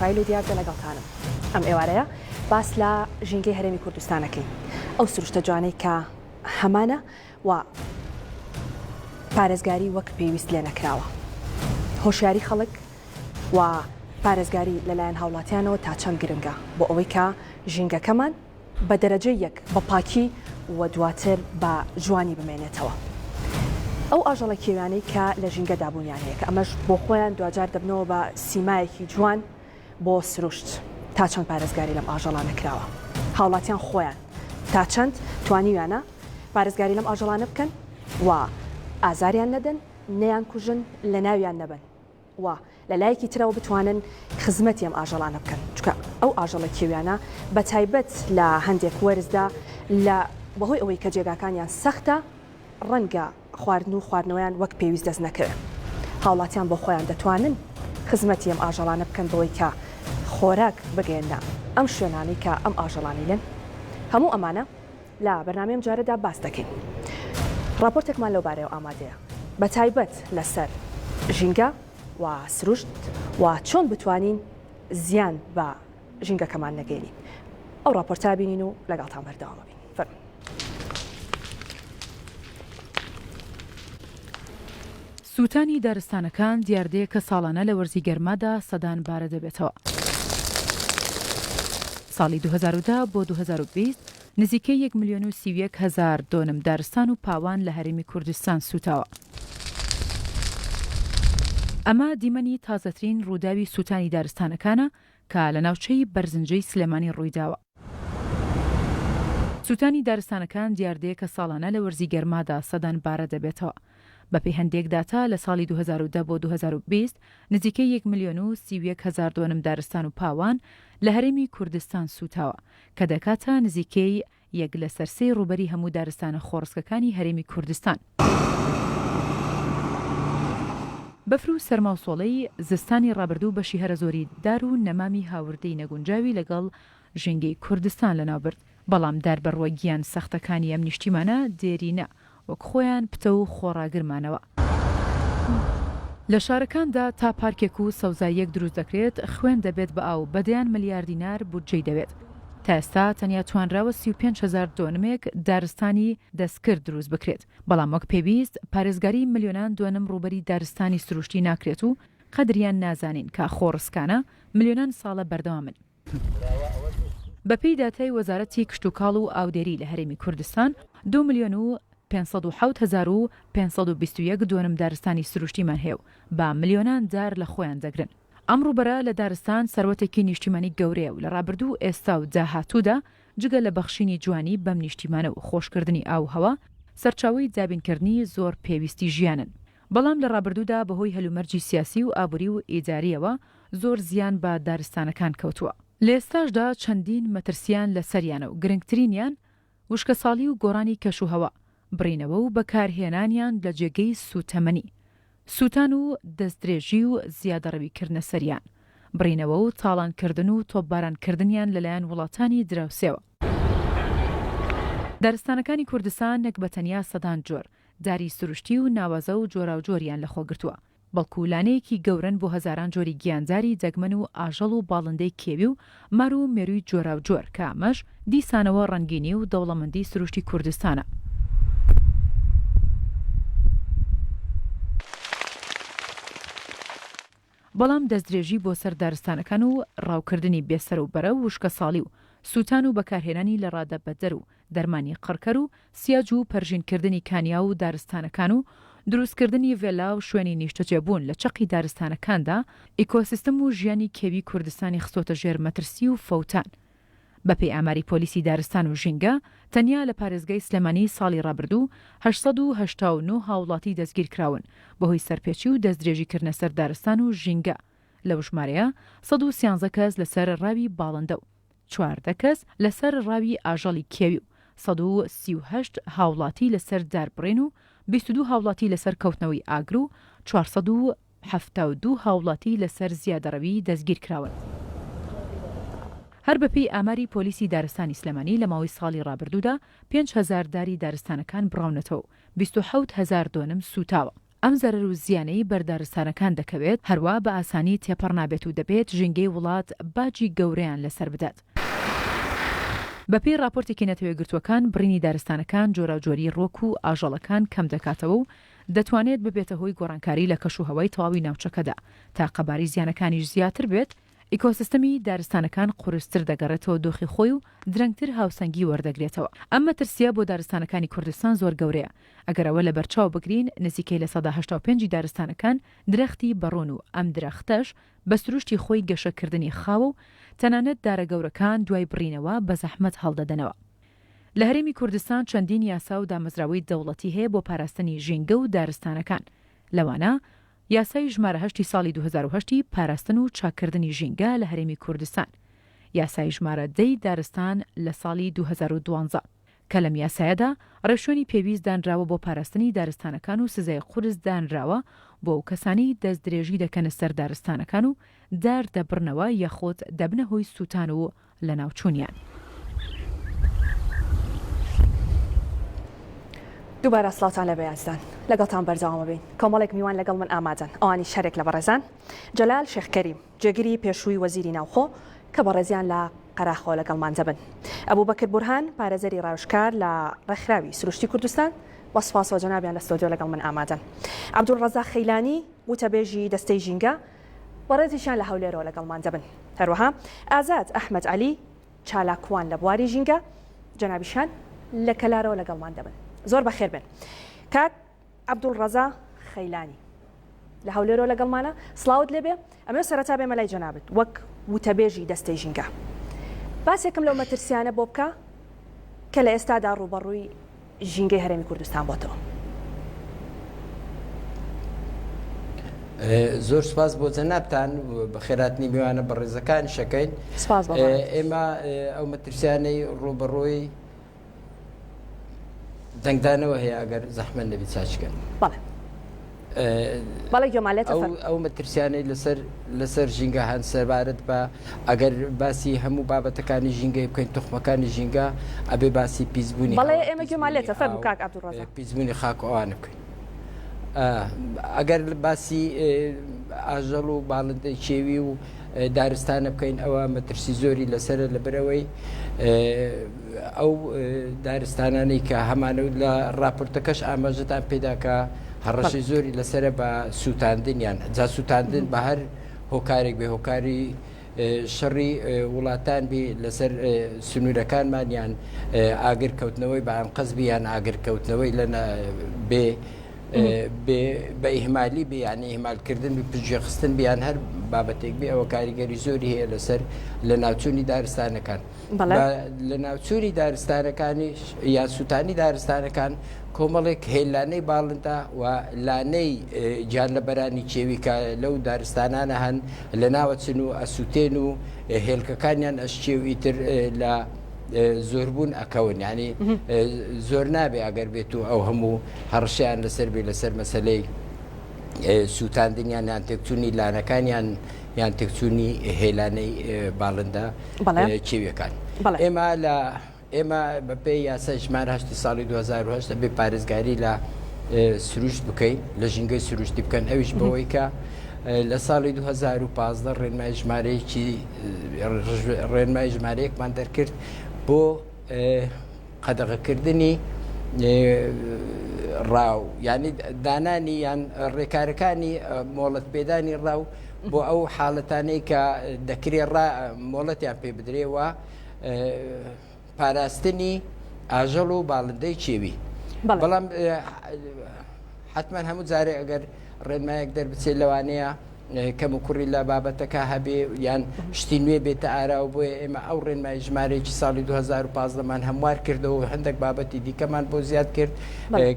ئیسماعیل و دیار لەگەڵتانم ئەم ئێوارەیە باس لە ژینگەی هەرێمی کوردستانەکەین ئەو سروشتە جوانەی کە هەمانە و پارێزگاری وەک پێویست لێ نەکراوە هۆشیاری خەڵک و پارێزگاری لەلایەن هاوڵاتیانەوە تا چەند گرنگە بۆ ئەوەی کە ژینگەکەمان بە دەرەجەی یەک بە پاکی و دواتر بە جوانی بمێنێتەوە ئەو ئاژەڵە کێویانەی کە لە ژینگە دابوونیانەیە کە ئەمەش بۆ خۆیان دوجار دەبنەوە بە سیمایەکی جوان بۆ سروشت تا چەند پارێزگاری لەم ئاژەڵانە نەکراوە هاوڵاتیان خۆیان تا چەند توانیویانە پارێزگاری لەم ئاژەڵانە بکەن و ئازاریان نەدەن نەیان کوژن لە ناویان نەبن و لە لایەکی ترەوە بتوانن خزمەتی ئەم ئاژەڵانە بکەن چونکە ئەو ئاژەڵە کێویانە بە تایبەت لە هەندێک وەرزدا لە بەهۆی ئەوەی کە جێگاکانیان سەختە ڕەنگە خواردن و خواردنەوەیان وەک پێویست دەست نەکەوێت هاوڵاتیان بۆ خۆیان دەتوانن خزمەتی ئەم ئاژەڵانە بکەن بەوەی کە خۆراک بگەێنە ئەم شوێنانەی کە ئەم ئاژەڵانی لێن هەموو ئەمانە لە بەرنامەیەم جارەدا باس دەکەین راپۆرتێکمان لەو بارەیەوە ئامادەیە بە تایبەت لەسەر ژینگە و سروشت و چۆن بتوانین زیان بە ژینگەکەمان نەگەێنین ئەو راپۆرتە بینین و لەگەڵتان بەردەوام بین سووتانی دارستانەکان دیاردەیە کە ساڵانە لە وەرزی گەرمادا سەدان بارە دەبێتەوە. ساڵی 2010 بۆ 2020 نزیکەی 1,31,000 دۆنم دارستان و پاوان لە هەرێمی کوردستان سوتاوە. ئەمە دیمەنی تازەترین ڕووداوی سووتانی دارستانەکانە کە لە ناوچەی بەرزنجەی سلێمانی ڕوویداوە. سووتانی دارستانەکان دیاردەیە کە ساڵانە لە وەرزی گەرمادا سەدان بارە دەبێتەوە. بەپێی هەندێک داتا لە ساڵی 2010 بۆ 2020 نزیکەی 1,31,000 دۆنم دارستان و پاوان لە هەرێمی کوردستان سوتاوە کە دەکاتە نزیکەی 1/3 ڕوبەری هەموو دارستانە خۆڕسکەکانی هەرێمی کوردستان. بەفر و سەرماوسۆڵەی زستانی ڕابردوو بەشی هەرە زۆری دار و نەمامی هاوردەی نەگونجاوی لەگەڵ ژینگەی کوردستان لەناوبرد بەڵام دار بەڕوە گیان سەختەکانی ئەم نیشتیمانە دێرینە وەک خۆیان پتە و خۆڕاگرمانەوە. لە شارەکاندا تا پارکێک و سەوزاییەک دروست دەکرێت خوێن دەبێت بە ئاو بەدەیان ملیار دینار بودجەی دەوێت. تا ئێستا تەنیا توانراوە 35,000 دۆنمێک دارستانی دەستکرد دروست بکرێت بەڵام وەک پێویست پارێزگاری ملیۆنان دۆنم ڕوبەری دارستانی سروشتی ناکرێت و قەدریان نازانین کە خۆڕسکانە ملیۆنان ساڵە بەردەوامن. بەپێی داتای وەزارەتی کشتوکاڵ و ئاودێری لە هەرێمی کوردستان 2,507,521 دۆنم دارستانی سروشتیمان هەیە و با ملیۆنان دار لە خۆیان دەگرن. ئەم ڕوبەرە لە دارستان سەروەتێکی نیشتیمانی گەورەیە و لە ڕابردوو ئێستا و داهاتوودا جگە لە بەخشینی جوانی بەم نیشتیمانە و خۆشکردنی ئاو هەوا سەرچاوەی دابینکردنی زۆر پێویستی ژیانن. بەڵام لە ڕابردوودا بەهۆی هەلومەرجی سیاسی و ئابووری و ئیداریەوە زۆر زیان بە دارستانەکان کەوتووە. لە ئێستاشدا چەندین مەترسیان لە سەریانە و گرنگترینیان وشکە ساڵی و گۆڕانی کەشوهەوا بڕینەوە و بەکارهێنانیان لە جێگەی سوتەمەنی سووتان و دەستدرێژی و زیادەڕەویکردنە سەریان بڕینەوە و تاڵانکردن و تۆپبارانکردنیان لەلایەن وڵاتانی دراوسێەوە. دارستانەکانی کوردستان نەک بەتەنیا سەدان جۆر داری سروشتی و ناوازە و جۆراوجۆریان لەخۆگرتووە بەڵکو لانەیەکی گەورن بۆ هەزاران جۆری گیانداری دەگمەن و ئاژەڵ و باڵندەی کێوی و مار و مێرووی جۆراوجۆر کە ئەمەش دیسانەوە ڕەنگینی و دەوڵەمەندی سروشتی کوردستانە. بەڵام دەستدرێژی بۆ سەر دارستانەکان و ڕاوکردنی بێسەر و بەرە و وشکە ساڵی و سووتان و بەکارهێنانی لە ڕادە بەدەر و دەرمانی قڕکەر و سیاج و پەرژینکردنی کانیا و دارستانەکان و دروستکردنی ڤێلا و شوێنی نیشتەجێبوون لە چەقی دارستانەکاندا ئیکۆسیستم و ژیانی کێوی کوردستانی خستۆتە ژێر مەترسی و فەوتان. بەپێی ئاماری پۆلیسی دارستان و ژینگە تەنیا لە پارێزگای سلێمانی ساڵی ڕابردوو 889 هاوڵاتی دەستگیر کراون بەهۆی سەرپێچی و دەستدرێژیکردنە سەر دارستان و ژینگە. لەو ژمارەیە 113 کەس لەسەر ڕاوی باڵندە و 14 کەس لەسەر ڕاوی ئاژەڵی کێوی و 138 هاوڵاتی لەسەر داربڕین و 22 هاوڵاتی لەسەر کەوتنەوەی ئاگر و 472 هاوڵاتی لەسەر زیادەڕەوی دەستگیر کراون. هەر بەپێی ئاماری پۆلیسی دارستانی سلێمانی لە ماوەی ساڵی ڕابردوودا 5,000 داری دارستانەکان بڕاونەتەوە و 27,000 دۆنم سوتاوە. ئەم زەرەر و زیانەی بەردارستانەکان دەکەوێت هەروە بە ئاسانی تێپەڕ نابێت و دەبێت ژینگەی وڵات باجی گەورەیان لەسەر بدات. بەپێی راپۆرتێکی نەتەوەی گرتووەکان بڕینی دارستانەکان جۆراوجۆری ڕۆک و ئاژەڵەکان کەم دەکاتەوە و دەتوانێت ببێتە هۆی گۆڕانکاری لە کەش و هەوای تەواوی ناوچەکەدا تا قەباری زیانەکانیش زیاتر بێت. ئیکۆسیستەمی دارستانەکان قورستر دەگەڕێتەوە دۆخی خۆی و درەنگتر هاوسەنگی وەردەگرێتەوە. ئەم مەترسیە بۆ دارستانەکانی کوردستان زۆر گەورەیە. ئەگەرەوە لە بەرچاو بگرین نزیکەی لە 85 دارستانەکان درەختی بەڕۆن و ئەم درەختەش بە سروشتی خۆی گەشەکردنی خاوە و تەنانەت دارە گەورەکان دوای بڕینەوە بە زەحمەت هەڵدەدەنەوە. لە هەرێمی کوردستان چەندین یاسا و دامەزراوەی دەوڵەتی هەیە بۆ پاراستنی ژینگە و دارستانەکان. لەوانە یاسای ژمارە 8 ساڵی 2008 پاراستن و چاکردنی ژینگە لە هەرێمی کوردستان، یاسای ژمارە 10 دارستان لە ساڵی 2012 کە لەم یاسایەدا ڕێشۆنی پێویست دانراوە بۆ پاراستنی دارستانەکان و سزای قورس دانراوە بۆ ئەو کەسانی دەست درێژی دەکەنە سەر دارستانەکان و دار دەبڕنەوە یەخۆت دەبنە هۆی سووتان و لە ناوچوونیان. دووبارە سڵاتان لە بەیازدان لەگەڵتان بەرزاومە بین. کۆمەڵێک میوان لەگەڵ من ئامادەن. ئەوانی شەرێک لە بەڕێزان جەلال شێخکەریم جێگیری پێشووی وەزیری ناوخۆ کە بەڕێزیان لە قەراخۆ لەگەڵمانجە بن. ئەبوو بەکر بورهان پارێزەری ڕاوشکار لە ڕێکخراوی سروشتی کوردستان بە سپاس و جەنابیان لە ستۆدیۆ لەگەڵ من ئامادەن. عەبدولڕەزاق خەیلانی وتەبێژی دەستەی ژینگە بەڕێزیشان لە هەولێرەوە لەگەڵمانجە بن. هەروەها ئازاد ئەحمەد عەلی چالاکوان لە بواری ژینگە جەنابیشان لە کەلارەوە لەگەڵمان دەبن. زۆر بەخێر بن. کاک عەبدولڕەزاق خەیلانی لە هەولێرەوە لەگەڵمانە سڵاوت لێبێ. ئەمە سەرەتا بێمە لای جەنابەت وەک وتەبێژی دەستەی ژینگە. باسێکم لەو مەترسیانە بۆ بکە کە لە ئێستادا ڕوبەڕووی ژینگەی هەرێمی کوردستان بۆتەوە. زۆر سپاس بۆ جەنابتان بە خێراتنی میوانە بە ڕێزەکان شەکەین. ئێمە ئەو مەترسیانەی ڕوبەڕووی دەنگدانەوە هەیە ئەگەر زەحمەت نەبی چاچکەن. بەڵێ گوێمالێتە ئەو مەترسیانەی لەسەر ژینگە هەن سەربارەت بە ئەگەر باسی هەموو بابەتەکانی ژینگەی بکەین تۆخمەکانی ژینگە ئەبێ باسی پیسبوونی بەڵێ ئێمە گوێمالێتە فەرموو کاک عەبدولڕەزاق پیسبوونی خاک و ئەوانە بکەین. ئەگەر باسی ئاژەڵ و باڵندەی کێوی و دارستانە بکەین ئەوە مەترسی زۆری لەسرە لەبەرەوەی ئەو دارستانانەی کە هەمانە لە راپۆرتەکەش ئاماژەتان پێداکە هەڕەشی زۆری لەسرە بە سووتاندنیان جا سووتاندن بە هەر هۆکارێک بێ هۆکاری شەڕی وڵاتان بێ لەسەر سنوورەکانمان یان ئاگرکەوتنەوەی بە ئەنقەزبی یان ئاگرکەوتنەوەی لە بێ بە ئیهمالی بێ یانی ئیهمالکردن بە پژێخستن بیان هەر بابەتێک بێ ئەوە کاریگەری زۆری هەیە لەسەر لە ناوچوونی دارستانەکان. لە ناوچوونی دارستانەکانی یان سووتانی دارستانەکان کۆمەڵێک هێلانەی باڵندا و لانەی گیان لە بەرانی کێوی کە لەو دارستانانە هەن لە ناوەچن و ئەسووتێن و هێلکەکانیان ئەشکێوی تر لە زۆربوون ئەکەون ینی زۆر نابێ ئەگەر بێت و ئەو هەموو هەڕشیان لەسەر بێ لەسەر مەسەلەی سووتاندنیان یان تێکچوونی لانەکانیان یان تێکچوونی هێلانەی باڵندا کێویەکان. ئێمە بەپێی یاسا ژمارە 8 ساڵی 2008 بێ پارێزگاری لە سروشت بکەین لە ژینگەی سروشتی بکەن ئەویش بەوەی کە لە ساڵی 2015 ڕێنمای ژمارەیەکمان دەرکرد بۆ قەدەغەکردنی ڕاو ینی دانانی یان ڕێکارەکانی مۆڵەت پێدانی ڕاو بۆ ئەو حاڵەتانەی کە دەکرێت مۆڵەتیان پێ بدرێەوە پاراستنی ئاژەڵ و باڵندەی کێوی. بەڵام حتمما هەموو جارێ ئەگەر ڕێنمایەک دەربچێت لەوانەیە کەم و کوڕی لە بابەتەکە هەبێ یان شتی نوێ بێتە ئاراوە بۆیە ئێمە ئەو ڕێنمای ژمارەیەکی ساڵی 2015مان هەموار کردەوە هەندێک بابەتی دیکەمان بۆ زیاد کرد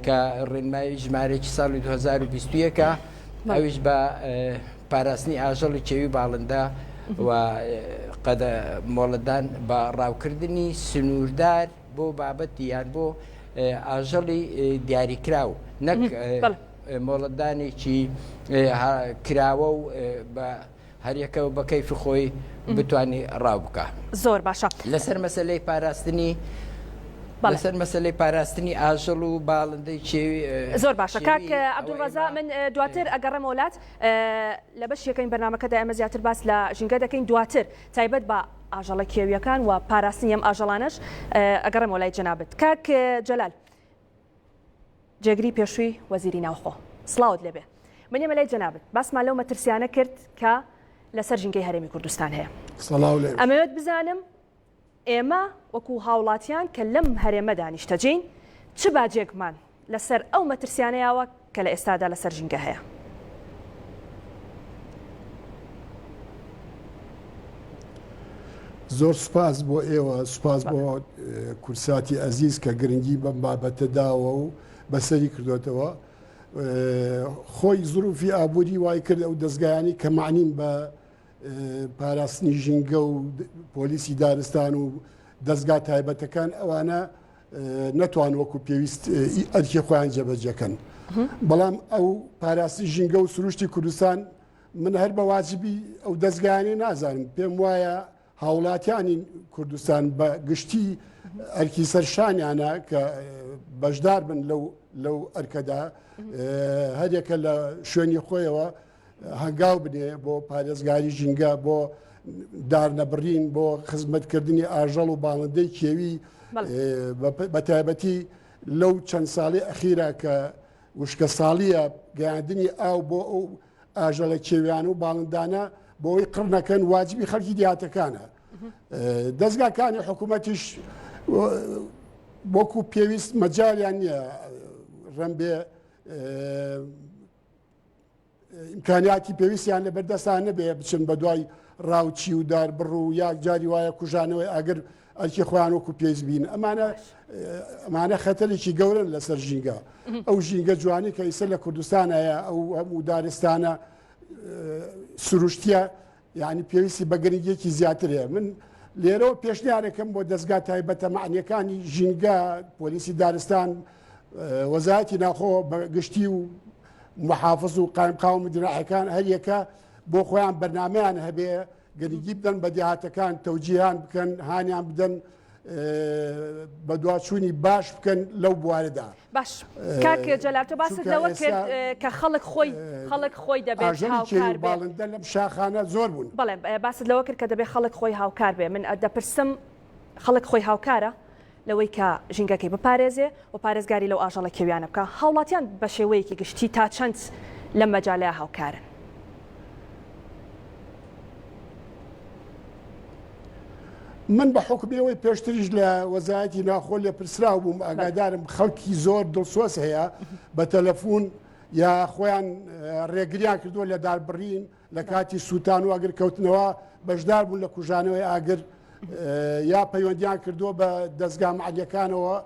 کە ڕێنمای ژمارەیەکی ساڵی 2021 ئەویش بە پاراستنی ئاژەڵی کێوی باڵندە و قەدە مۆڵەتدان بە ڕاوکردنی سنووردار بۆ بابەتی یان بۆ ئاژەڵی دیاریکراو نەک مۆڵەتدانێکی کراوە و بە هەریەکەوە بە کەیفی خۆی بتوانانی ڕاو بکە. زۆر باشە لەسەر مەسەلەی پاراستنی لەسەر مەسلەی پاراستنی ئاژەڵ و باڵندەی کێوی زۆر باشە کاک عەبدولڕەزا من دواتر ئەگەڕێمە وڵات لە بەش یەکەین بەرنامەکەدا ئێمە زیاتر باس لە ژینگە دەکەین دواتر تایبەت بە ئاژەڵە کێویەکان و پاراستنی ئەم ئاژەڵانەش ئەگەڕێمە وڵای جەنابەت کاک جەلال جێگری پێشووی وەزیری ناوخۆ سڵاوت لێبێ من ئێمە لای جەنابەت باسمان لەو مەترسیانە کرد کە لەسەر ژینگەی هەرێمی کوردستان هەیە ئەمەوێت بزانم ئێمە وەکو هاوڵاتیان کە لەم هەرێمە دانیشتەجین چ باجێکمان لەسەر ئەو مەترسیانەیەوە کە لە ئێستادا لەسەر ژینگە هەیە زۆر سوپاس بۆ ئێوە سوپاس بۆ کورساتی ئەزیز کە گرنگی بەم بابەتەداوە و بەسەری کردوێتەوە خۆی زروفی ئابووری وای کرد ئەو دەستگایانی کە معنیم بە پاراستنی ژینگە و پۆلیسی دارستان و دەستگا تایبەتەکان ئەوانە نەتوان وەکو پێویست ئەرکی خۆیان جێبەجێکەن بەڵام ئەو پاراستی ژینگە و سروشتی کوردستان من هەر بە واجبی ئەو دەستگایانی نازانم پێم وایە هاوڵاتیانی کوردستان بە گشتی ئەرکی سەرشانیانە کە بەشدار بن لەو ئەرکەدا هەرێکە لە شوێنی خۆیەوە هەنگاو بنێ بۆ پارێزگاری ژینگە بۆ دارنەبڕین بۆ خزمەتکردنی ئاژەڵ و باڵندەی کێوی بە تایبەتی لەو چەند ساڵی ئەخیرە کە وشکە ساڵیە گەیاندنی ئاو بۆ ئەو ئاژەڵە کێویان و باڵندانە بۆی قڕنەکەن واجبی خەڵکی دیاتەکانە دەستگاکانی حکوومەتیش وەکو پێویست مەجاریان نییە ڕەنبێ ئیمکانیاتی پێویستیان لە بەردەستان نەبێ بچن بە دوای ڕاوچی و داربڕ و یاک جاری وایە کوژانەوەی ئەگەر ئەرکی خۆیان وەکو پێویست بین ئەمانە خەتەرێکی گەورن لەسەر ژینگە ئەو ژینگە جوانی کە ئیسە لە کوردستانەیە ئەو هەموو دارستانە سروشتیە یعنی پێویستی بە گرنگیەکی زیاتر هەیە من لێرەوە پێشنیارێکم بۆ دەستگا تایبەتە معنیەکانی ژینگە پۆلیسی دارستان وەزارەتی ناوخۆ بە گشتی و محافظ و قایمقاو مدیرعەکان هەریەکە بۆ خۆیان بەرنامەیان هەبێ گرنگی بدەن بە دیهاتەکان تەوجیهان بکەن هانیان بدەن بە دواچوونی باش بکەن لەو بوارەدا باش کاک جەلال تۆ باست لەوە کرد کە خەڵک خۆی دەبێت هاوکار باڵندە لەم شاخانە زۆر بوون بەڵێ باست لەوە کرد کە دەبێت خەڵک خۆی هاوکار بێ من دەپرسم خەڵک خۆی هاوکارە لەوەی کە ژینگەکەی بپارێزێ و پارێزگاری لەو ئاژەڵە کێویانە بکە هاوڵاتیان بە شێوەیەکی گشتی تا چەند لەم مەجالەیە هاوکارن من بە حکومیەوەی پێشتریش لە وەزارەتی ناخۆ لێ پرسراو بووم ئاگادارم خەڵکی زۆر دڵسۆز هەیە بە تەلەفۆن یا خۆیان ڕێگریان کردووە لە داربڕین لە کاتی سووتان و ئەگەر کەوتنەوە بەشدار بوون لە کوژانەوەی ئاگر یا پەیوەندیان کردووە بە دەستگا معنیەکانەوە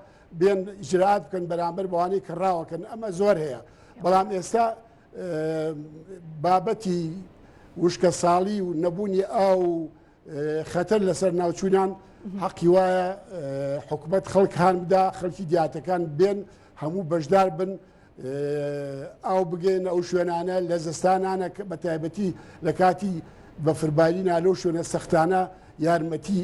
بێن ئیجرات بکەن بەرامبەر بەوانەی کڕاوەکەن ئەمە زۆر هەیە بەڵام ئێستا بابەتی وشکە ساڵی و نەبوونی ئاو خەتەر لەسەر ناوچوونان حەقی وایە حکوومەت خەڵک هان بدا خەڵکی دیاتەکان بێن هەموو بەشدار بن ئاو بگەین ئەو شوێنانە لە زستانانە بە تایبەتی لە کاتی بەفرباری نالۆ شوێنە سەختانە یارمەتی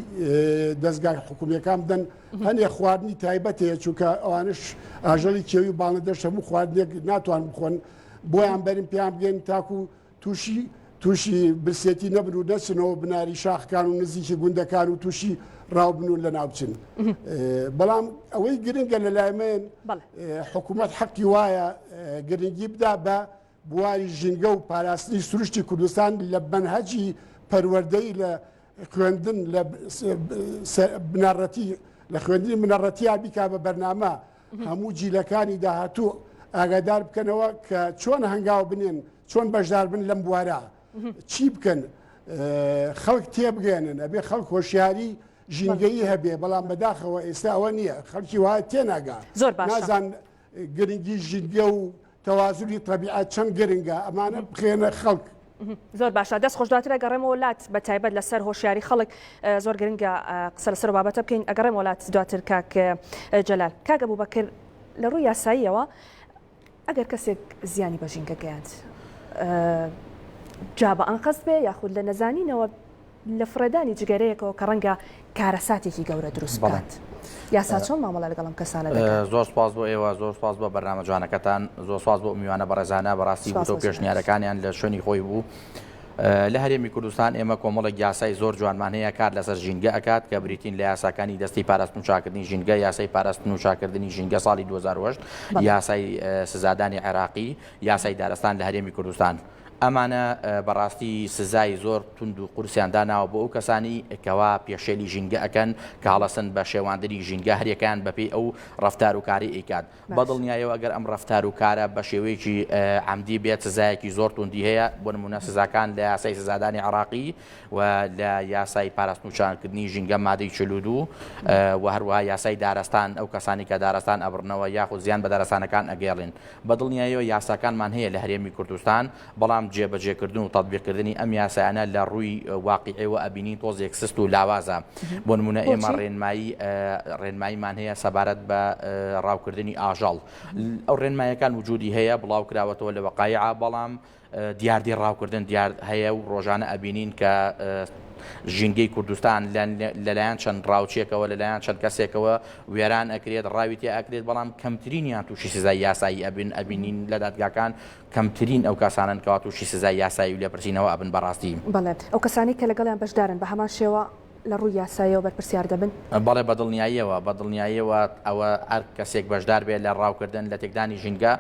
دەستگای حکوومیەکان بدەن هەنێ خواردنی تایبەت هەیە چونکە ئەوانش ئاژەڵی کێوی باڵندەش هەموو خواردنێک ناتوان بخۆن بۆیان بەرین پێیان بگەین تاکو تووشی برسێتی نەبن و دەچنەوە بناری شاخکان و نزیکی گوندەکان و تووشی ڕاوبن و لە ناوچن بەڵام ئەوەی گرنگە لەلایمێن حکوومەت حەقی وایە گرنگی بدا بە بواری ژینگە و پاراستنی سروشتی کوردستان لە بەنهەجی پەروەردەی لە خوێندن لە بنەڕەتی لە خوێندنی منەڕەتیا بیکا بە بەرنامە هەموو جیلەکانی داهاتوو ئاگادار بکەنەوە کە چۆن هەنگاو بنێن چۆن بەشدار بن لەم بوارە چی بکەن خەڵک تێبگەێنن ئەبێ خەڵک هۆشیاری ژینگەیی هەبێ بەڵام بەداخەوە ئێستا ئەوە نییە خەڵکی وایە تێناگا زۆر باش نازان گرنگی ژینگە و تەوازوی طبیعەت چەند گرنگە ئەمانە بخێنە خەڵک زۆر باشە دەست خۆشداتر ئەگەڕێمە وڵات بە تایبەت لەسەر هۆشیاری خەڵک زۆر گرنگە قسە لەسەر بابەتە بکەین ئەگەڕێم وڵات دواتر کاک جەلال کاک ئەبوبەکر لە ڕووی یاساییەوە ئەگەر کەسێک زیانی بە ژینگە گەیاند جا بە ئەنقەست بێ یاخود لە نەزانینەوە لە فرەدانی جگەرەیەکەوە کە ڕەنگە کارەساتێکی گەورە دروست بکات یاسا چۆن مامەڵە لەگەڵم کەسانە دەکات زۆر سپاس بۆ ئێوە زۆر سپاس بە بەرنامە جوانەکەتان زۆر سپاس بۆ میوانە بەڕێزانە بەڕاستی بۆ پێشنیارەکانیان لە شوێنی خۆی بوو لە هەرێمی کوردستان ئێمە کۆمەڵێک یاسای زۆر جوانمان هەیە کار لەسەر ژینگە ئەکات کە بریتین لە یاساکانی دەستی پاراستن و چاکردنی ژینگە یاسای پاراستن و چاکردنی ژینگە ساڵی 2008 یاسای سزادانی عێراقی یاسای دارستان لە هەرێمی کوردستان ئەمانە بەڕاستی سزای زۆر تونند و قورسیان داناوە بۆ ئەو کەسانی کەوا پێشێلی ژینگە ئەکەن کە هەڵەسن بە شێواندنی ژینگە هەریەکان بەپێی ئەو ڕەفتار و کاری ئەیکات بەدڵنیایەوە ئەگەر ئەم ڕەفتار و کارە بە شێوەیەکی عەمدی بێت سزایەکی زۆر توندی هەیە بۆ نمونە سزاکان لە یاسای سزادانی عێراقی و لە یاسای پاراستن و چاکردنی ژینگە مادەی 42 و هەروەها یاسای دارستان ئەو کەسانی کە دارستان ئەبڕنەوە یاخود زیان بە دارستانەکان ئەگەێڕێن بەدڵنیایەوە یاساکانمان هەیە لە هەرێمی کوردستان بەڵام جێبەجێکردن و تەطبیقکردنی ئەم یاسایانە لە ڕووی واقعیەوە ئەبینین تۆزێک سست و لاوازە بۆ نمونە ئێمە ڕێنماییمان هەیە سەبارەت بە ڕاوکردنی ئاژەڵ ئەو ڕێنمایەکان وجودی هەیە بڵاو کراوەتەوە لە وەقایعە بەڵام دیاردی ڕاوکردن دیار هەیە و ڕۆژانە ئەبینین کە ژینگەی کوردستان لەلایەن چەند ڕاوچێکەوە لەلایەن چەند کەسێکەوە وێران ئەکرێت ڕاوی تێ ئەکرێت بەڵام کەمترینیان تووشی سزای یاسایی ئەبینین لە دادگاکان کەمترین ئەو کەسانن کەوا تووشی سزای یاسایی و لێپرسینەوە ئەبن بەڕاستی بەڵێ ئەو کەسانی کە لەگەڵیان بەشدارن بە هەمان شێوە لە ڕووی یاساییەوە بەرپرسیار دەبن بەڵێ بەدڵنیاییەوە ئەوە هەر کەسێک بەشدار بێت لە ڕاوکردن لە تێکدانی ژینگە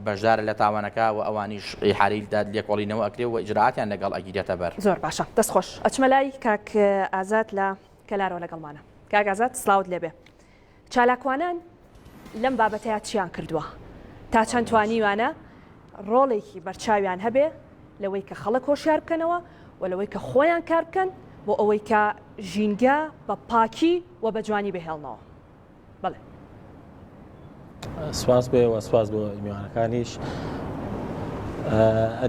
بەشدارە لە تاوانەکە و ئەوانیش حالیدا لێکۆڵینەوە ئەکرێ و ئیجرعاتیان لەگەڵ ئەگیرێتە بەر زۆر باشە دەستخۆش ئەچمە لای کاک ئازاد لە کەلارەوە لەگەڵمانە کاک ئازاد سلااوت لێبێ چالاکوانان لەم بابەتەیە چیان کردووە تا چەند توانیوانە ڕۆڵێکی بەرچاویان هەبێ لەوەی کە خەڵک هۆشیار بکەنەوە و لەوەی کە خۆیان کار بکەن بۆ ئەوەی کە ژینگە بە پاکی و بە جوانی بهێڵنەوە بڵێ سواز بێ سواز بۆ میوانەکانیش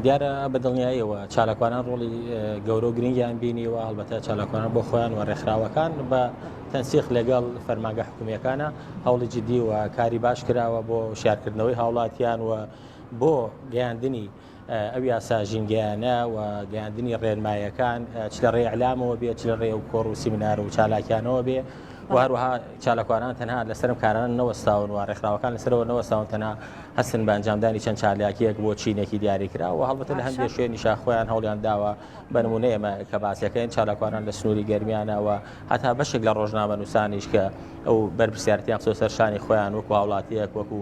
دیارە بەدڵنیاییەوە چالاکوانان ڕۆڵی گەورە و گرنگیان بینیوە هەڵبەتە چالاکوانان بۆ خۆیان و ڕێکخراوەکان بە تەنسیق لەگەڵ فەرمانگە حکوومیەکانە هەوڵی جدی و کاری باش کراوە بۆ شیارکردنەوەی هاوڵاتیان و بۆ گەیاندنی ئەو یاسا ژینگەیانە و گەیاندنی ڕێنمایەکان چ لە ڕێ ئەعلامەوە بێ چ لە ڕێ و کۆڕ و سیمینار و چالاکیانەوە بێ و هەروەها چالاکوانان تەنها لەسەرم کارانە نەوەستاون و ڕێکخراوەکان لەسەرەوە نەوەستاون تەنها هەستن بە ئەنجامدانی چەند چالاکیەک بۆ چینێکی دیاری کرا و هەڵبەتە لە هەندێک شوێنی خۆیان هەوڵیان داوە بە نمونە ئێمە کە باسیەکەین چالاکوانان لە سنووری گەرمیانەوە هەتا بەشێک لە ڕۆژنامە نووسانیش کە ئەو بەرپرسیارەتیان خستۆ سەر شانی خۆیان وەکو هاوڵاتیەک وەکو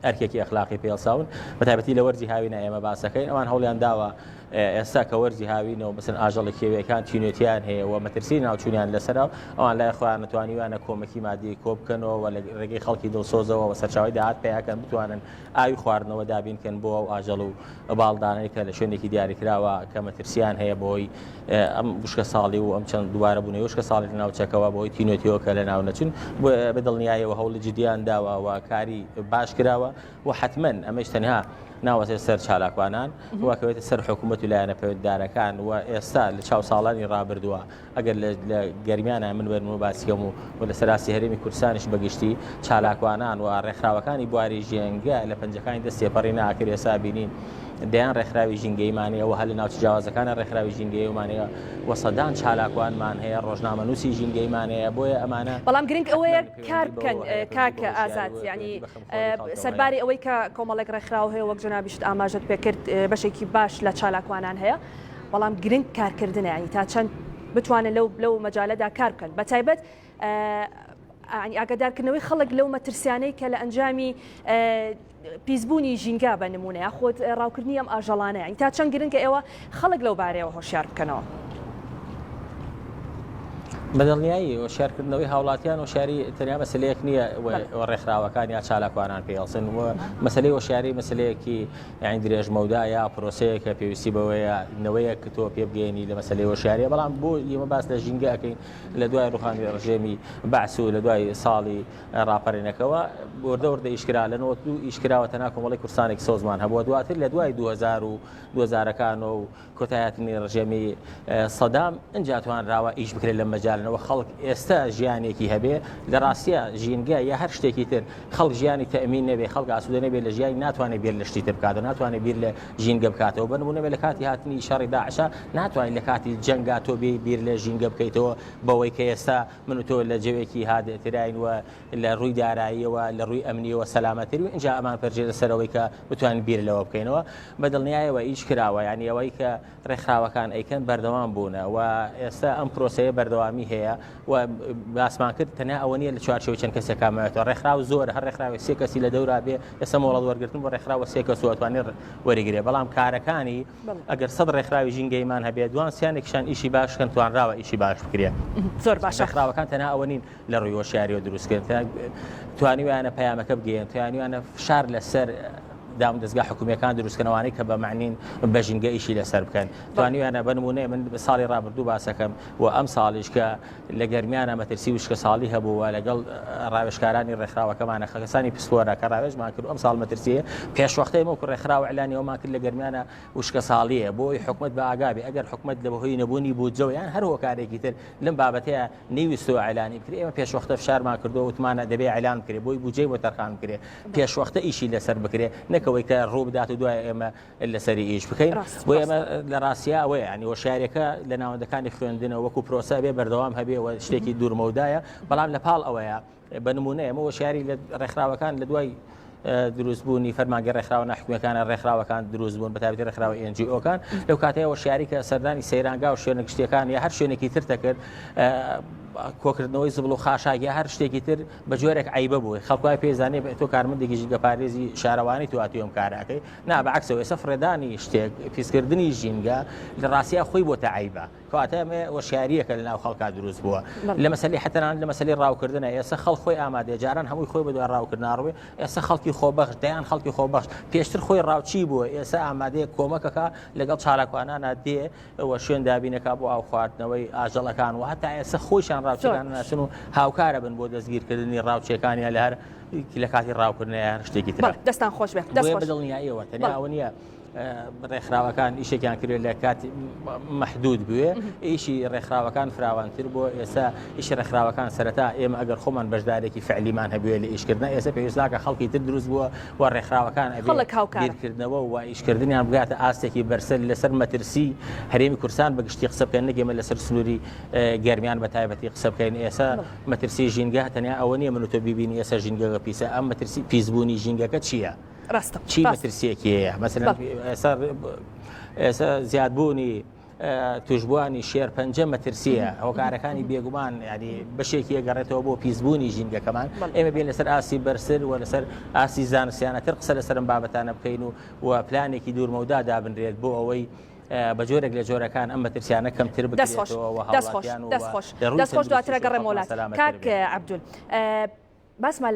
ئەرکێکی ئەخلاقی پێڵساون بە تایبەتی لە وەرزی هاوینە ئێمە باسەکەین ئەوان هەوڵیان داوە ئێستا کە وەرزی هاوینەوە بەسن ئاژەڵی کێویەکان تینوێتیان هەیە و مەترسی ناوچوونیان لەسەرەوە ئەوان لای خۆیان نتوانیوانە کۆمەکی مادی کۆ بکەنەوە لە ڕێگەی خەڵکی دڵسۆزەوە و سەرچاوی داهات پیاکەن بتوانن ئاوی خواردنەوە دابینکەن بۆ ئەو ئاژەڵ و باڵدانەی کە لە شوێنێکی دیاریکراوە کە مەترسیان هەیە بۆی ئەم وشکە ساڵی و ئەم چەند دووارە بوونەوەی وشکە ساڵی ناوچەکەەوە بۆی تینوێتیەوە کە لە ناو نەچون بەدڵنیایەوە هەوڵی جدیان داوە و کاری باش کراوە و حتمما ئەمەش تەنها ناوەسێ سەر چالاکوانان واکەوێتە سەر حکوومەت و لایەنە پەیوەنددارەکان و ئێستا لە چاو ساڵانی ڕابردووە ئەگەر لە گەرمیانە من وەرم و باسیەم و لە سەراسی هەرێمی کوردستانیش بەگشتی چالاکوانان و ڕێکخراوەکانی بواری ژێنگە لە پەنجەکانی دەست سێپەڕی ناکرد ئێستا بینین دەیان ڕێکخراوی ژینگەیمانەیە و هەل لە ناوچە جیاوازەکانە ڕێکخراوی ژینگەیمانەیە و سەدان چالاکوانمان هەیە ڕۆژنامە نووسی ژینگەیمانەیە بۆیە ئەمانە بەڵام گرنگ ئەوەیە کار بکەن کاکە ئازاد ینی سەرباری ئەوەی کە کۆمەڵێک ڕێکخراو هەیە وەک جەنابیشت ئاماژەت پێکرد بەشێکی باش لە چالاکوانان هەیە بەڵام گرنگ کارکردنە ینی تا چەند بتوانن لەو مەجالەدا کار بکەن بە تایبەت ئاگادارکردنەوەی خەڵک لەو مەترسیانەی کە لە ئەنجامی پیسبوونی ژینگە بە نمونەیە خۆت ڕاوکردنی ئەم ئاژەڵانەیە تا چەند گرنگە ئێوە خەڵک لەو بارەیەوە هۆشیار بکەنەوە بەدڵنیایی و شارکردنەوەی هاوڵاتیان و شاری تەنیا مەسلەیەک نییە ڕێکخراوەکان یا چالاکوانان پێڵسن و مەسلەی وەشاری مەسلەیەکی یعنی درێژمەودا یا پرۆسەیە کە پێویستی بەوەیە نەوەیە کە تۆ پێ بگەێنی لە مەسلەی وەشاریە بەڵام بۆ ئێمە باس لە ژینگە ئەەکەین لە دوای ڕوخانی ڕژێمی بەعس و لە دوای ساڵی ڕاپەڕینەکەەوە وەردە ئیشکرا لەنەوە و ئیشکراوە تەنها کۆمەڵی کورسانێک سۆزمان هەبووە دواتر لە دوای 2000 و 2000ەکان و کۆتایەتنی ڕژێمی سەدام ئەنجا توانراوە ئیش بکرێت لە مەجال ساڵنەوە خەڵک ئێستا ژیانێکی هەبێ لە ڕاستیە ژینگە یا هەر شتێکی تر خەڵک ژیانی تەمین نەبێ خەڵک ئاسوودە نەبێ لە ژیانی ناتوانێت بیر لە شتی تر بکاتەوە ناتوانێت بیر لە ژینگە بکاتەوە بنمونە لە کاتی هاتنی شەڕی داعشە ناتوانین لە کاتی جەنگا تۆ بیر لە ژینگە بکەیتەوە بەوەی کە ئێستا من و تۆ لە جەوێکی هادەتراین و لە ڕووی داراییەوە لە ڕووی ئەمنیەوە سەلامەتری و اینجا ئەمان پەرجێ لەسەرەوەی کە بتوانین بیر لەوە بکەینەوە بەدڵنیایەوە ئیش کراوە یعنی ئەوەی کە ڕێکخراوەکان ئەیکەن بەردەوام بوونە و ئێستا ئەم پرۆسەیە بەردەوامی هەیە و باسمان کرد تەنیا ئەوە نیە لە چوارچێوە چەند کەسێکامەوێتەوە ڕێکخراو زۆر هەر ڕێکخراوی سێ کەسی لە دەورا بێ ئێستا مۆڵەت وەرگرتن بۆ ڕێکخراوە سێ کەس وەتوانێت وەریگرێ بەڵام کارەکانی ئەگەر سەد ڕێکخراوی ژینگەیمان هەبێ دوان سیانێکشان ئیشی باشکەن توانراوە ئیشی باش بکرێ زۆر باشە ڕێکخراوەکان تەنها ئەوە نین لە ڕووی هۆشیاریەوە دروستکردن توانیویانە پەیامەکە بگەین توانیویانە فشار لەسەر دام دەستگا حکوومیەکان دروستکردنەوەی کە بە معنین بە ژینگە ئیشی لەسەر بکەن توانیویانە بنمونەیە من ساڵی ڕابردوو باسەکەم و ئەم ساڵیش کە لە گەرمیانە مەترسی وشکە ساڵی هەبووە لەگەڵ ڕاوێژکارانی ڕێکخراوەکەمانە خەکەسانی پسپۆرە کە ڕاوێژمان کرد ئەم ساڵ مەترسیە پێشوەختەی وەکو ڕێکخراو ئەعلانیەوەمان کرد لە گەرمیانە وشکە ساڵیە بۆی حکومت بە ئاگابێ ئەگەر حکومت لە بەهۆی نەبوونی بودجەوە یان هەر هۆکارێکی تر لەم بابەتەیە نەیویستەوە ئەعلانی بکرێ ئێمە پێشوەختە فشارمان کردەوە وتمانە دەبێ ئەعلان بکرێ بۆی بودجەی بۆ تەرخان بکرێ پێشوەختە ئیشی لەسەر بکرێ نەکەوەی کە ڕوو بدات و دوای ئێمە لەسەری ئیش بکەین بۆ ئێمە لە ڕاستیە ئەوەیە ینی هۆشیارەکە لە ناوەندەکانی خوێندنە وەکو پرۆسە بێ بەردەوام هەبێ و شتێکی دوورمەودایە بەڵام لە پاڵ ئەوەیە بە نمونە ئێمە هۆشیاری لە ڕێکخراوەکان لە دوای دروستبوونی فەرمانگە ڕێکخراوە ناحکومیەکانە ڕێکخراوەکان دروست بوون بەتابەتی ڕێکخراوە NGOکان لەو کاتەیە هۆشیاری کە سەردانی سەیرانگا و شوێنە گشتیەکان یا هەر شوێنێکی تر دەکرد کۆکردنەوەی زبڵ و خاشاگە هەر شتێکی تر بە جۆرێک عیبە بووی خەڵکوای پێزانێ تۆ کارمەندێکی ژینگە پارێزی شارەوانی تواتیۆم کارەکەی نا بەعکسەوە ئێستا فرێدانی شتێک پیسکردنی ژینگە لە ڕاستیە خۆی بۆتە عیبە کەواتە ئەمە وەشیاریەکە لە ناو خەڵکا دروست بووە لە مەسەلەی حتەنان لە مەسەلەی ڕاوکردنە ئێستا خەڵک خۆی ئامادەیە جاران هەمووی خۆی بە دوای ڕاوکردناڕوێ ئێستا خەڵکی خۆبەخش دەیان خەڵکی خۆبەخش پێشتر خۆی ڕاوچی بووە ئێستا ئامادەیە کۆمەکەکە لەگەڵ چالاکوانانە دێ وە شوێن دابینەکە بۆ ئاو خواردنەوەی ئاژەڵەکان و هەتا ئێستا خۆیشان ڕاوچەکان ناسن و هاوکارە بن بۆ دەستگیرکردنی ڕاوچەکانیان لە هەر لە کاتی ڕاوکردنە هەر شتێکی تر دەستان خۆش بێت دەست بەدڵنیاییەوە تەنیا ئەوە نییە ڕێکخراوەکان ئیشێکیان کرد لە کات محدود بوێ ئیشی ڕێکخراوەکان فراوانتر بۆ ئێستا ئیشی ڕێکخراوەکان سەرەتا ئێمە ئەگەر خۆمان بەشدارێکی فعلیمان هەبوێ لە ئیشکردن ئێستا پێویستاکە خەڵکی تر دروست بووە و ڕێکخراوەکان بیرکردنەوە و ئیشکردنیان بگاتە ئاستێکی بەرسەر لەسەر مەترسی هەرێمی کورسان بەگشتی قسە بکەن نەگەمە لەسەر سنووری گەرمیان بە تایبەتی قسە بکەین ئێستا مەترسی ژینگە تەنیا ئەوە نییە من و تۆ بیبینی ئێستا ژینگەکە پیسە ئەم مەترسی پیسبوونی ژینگەکە چییە؟ چی مەترسیەکی هەیە مەسەلەن ئێستا زیادبوونی توشبوانی شێرپەنجە مەترسیە هۆکارەکانی بێگومان ینی بەشێکی ئەگەڕێتەوە بۆ پیسبوونی ژینگەکەمان ئێمە بێن لەسەر ئاسی بەرسر و لەسەر ئاسی زانستیانەتر قسە لەسەرم بابەتانە بکەین و پلانێکی دوورمەودا دابنرێت بۆ ئەوەی بە جۆرێک لە جۆرەکان ئەم مەترسیانە کەمتر بکرێتەوە دەستخۆش دواترە گەڕێ وڵات کاک عەبدول باسمان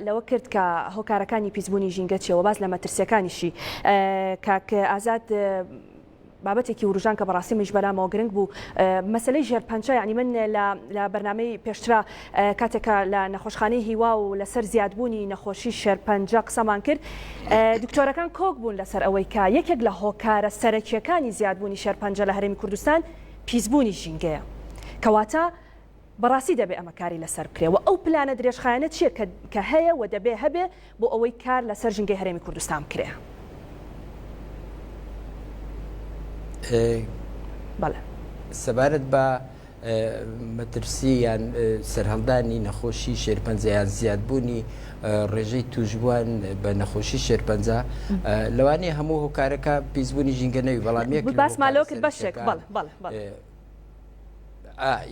لەوە کرد کە هۆکارەکانی پیسبوونی ژینگە چیەوە باز لە مەترسیەکانیشی کاک ئازاد بابەتێکی وروژان کە بەڕاستی منیش بەلامەوە گرنگ بوو مەسەلەی ژێرپەنجە یعنی من لە بەرنامەی پێشترا کاتێکە لە نەخۆشخانەی هیوا و لەسەر زیادبوونی نەخۆشی شێرپەنجە قسەمان کرد دکتۆرەکان کۆک بوون لەسەر ئەوەی کە یەکێک لە هۆکارە سەرەکیەکانی زیادبوونی شێرپەنجە لە هەرێمی کوردستان پیسبوونی ژینگەیە کەواتە بەڕاستی دەبێ ئەمە کاری لەسەر بکرێەوە ئەو پلانە درێژخایەنە چییە کە هەیە و دەبێ هەبێ بۆ ئەوەی کار لەسەر ژینگەی هەرێمی کوردستان بکرێ سەبارەت بە مەترسی یان سەرهەڵدانی نەخۆشی شێرپەنجە یان زیادبوونی ڕێژەی توشبووان بە نەخۆشی شێرپەنجە لەوانەیە هەموو هۆکارەکە پیسبوونی ژینگە نەوی بەڵام باسمالەوە کرد بەشێک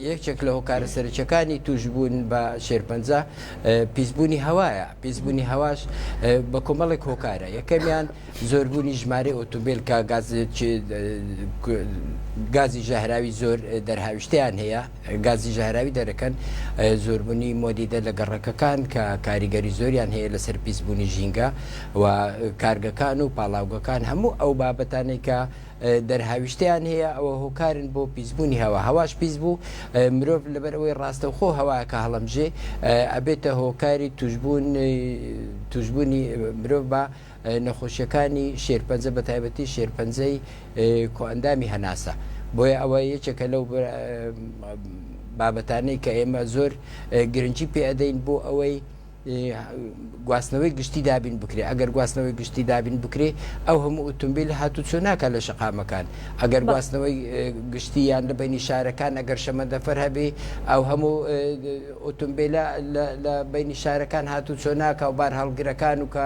یەکێک لە هۆکارە سەرچەکانی توشبوون بە شێرپەنجە پیسبوونی هەوایە پیسبوونی هەواش بە کۆمەڵێک هۆکارە یەکەمیان زۆربوونی ژمارە ئۆتۆمبیل کە گازی ژەهراوی زۆر دەرهاویشتیان هەیە گازی ژەهراوی دەرەکەن زۆربوونی مۆدیدە لە گەڕەکەکان کە کاریگەری زۆریان هەیە لەسەر پیسبوونی ژینگە و کارگەکان و پاڵاوگەکان هەموو ئەو بابەتانەی کە دەرهاویشتیان هەیە ئەوە هۆکارن بۆ پیسبوونی هەوا هەواش پیس بوو مرۆڤ لەبەرەوەی ڕاستەوخۆ هەوایەکە هەڵەمژێ ئەبێتە هۆکاری توشبوونی مرۆڤ بە نەخۆشیەکانی شێرپەنجە بە تایبەتی شێرپەنجەی کۆئەندامی هەناسە بۆیە ئەوە یەکێکە لەو بابەتانەی کە ئێمە زۆر گرنگی پێ ئەدەین بۆ ئەوەی گواستنەوەی گشتی دابین بکرێ ئەگەر گواستنەوەی گشتی دابین بکرێ ئەو هەموو ئۆتۆمبیل هاتوو چۆ ناکات لە شەقامەکان ئەگەر گواستنەوەی گشتییان لە بینی شارەکان ئەگەر شەمەندەفەر هەبێ ئەو هەموو ئۆتۆمبیلە لە بینی شارەکان هاتوو چۆ ناکە و بار هەڵگرەکان و کە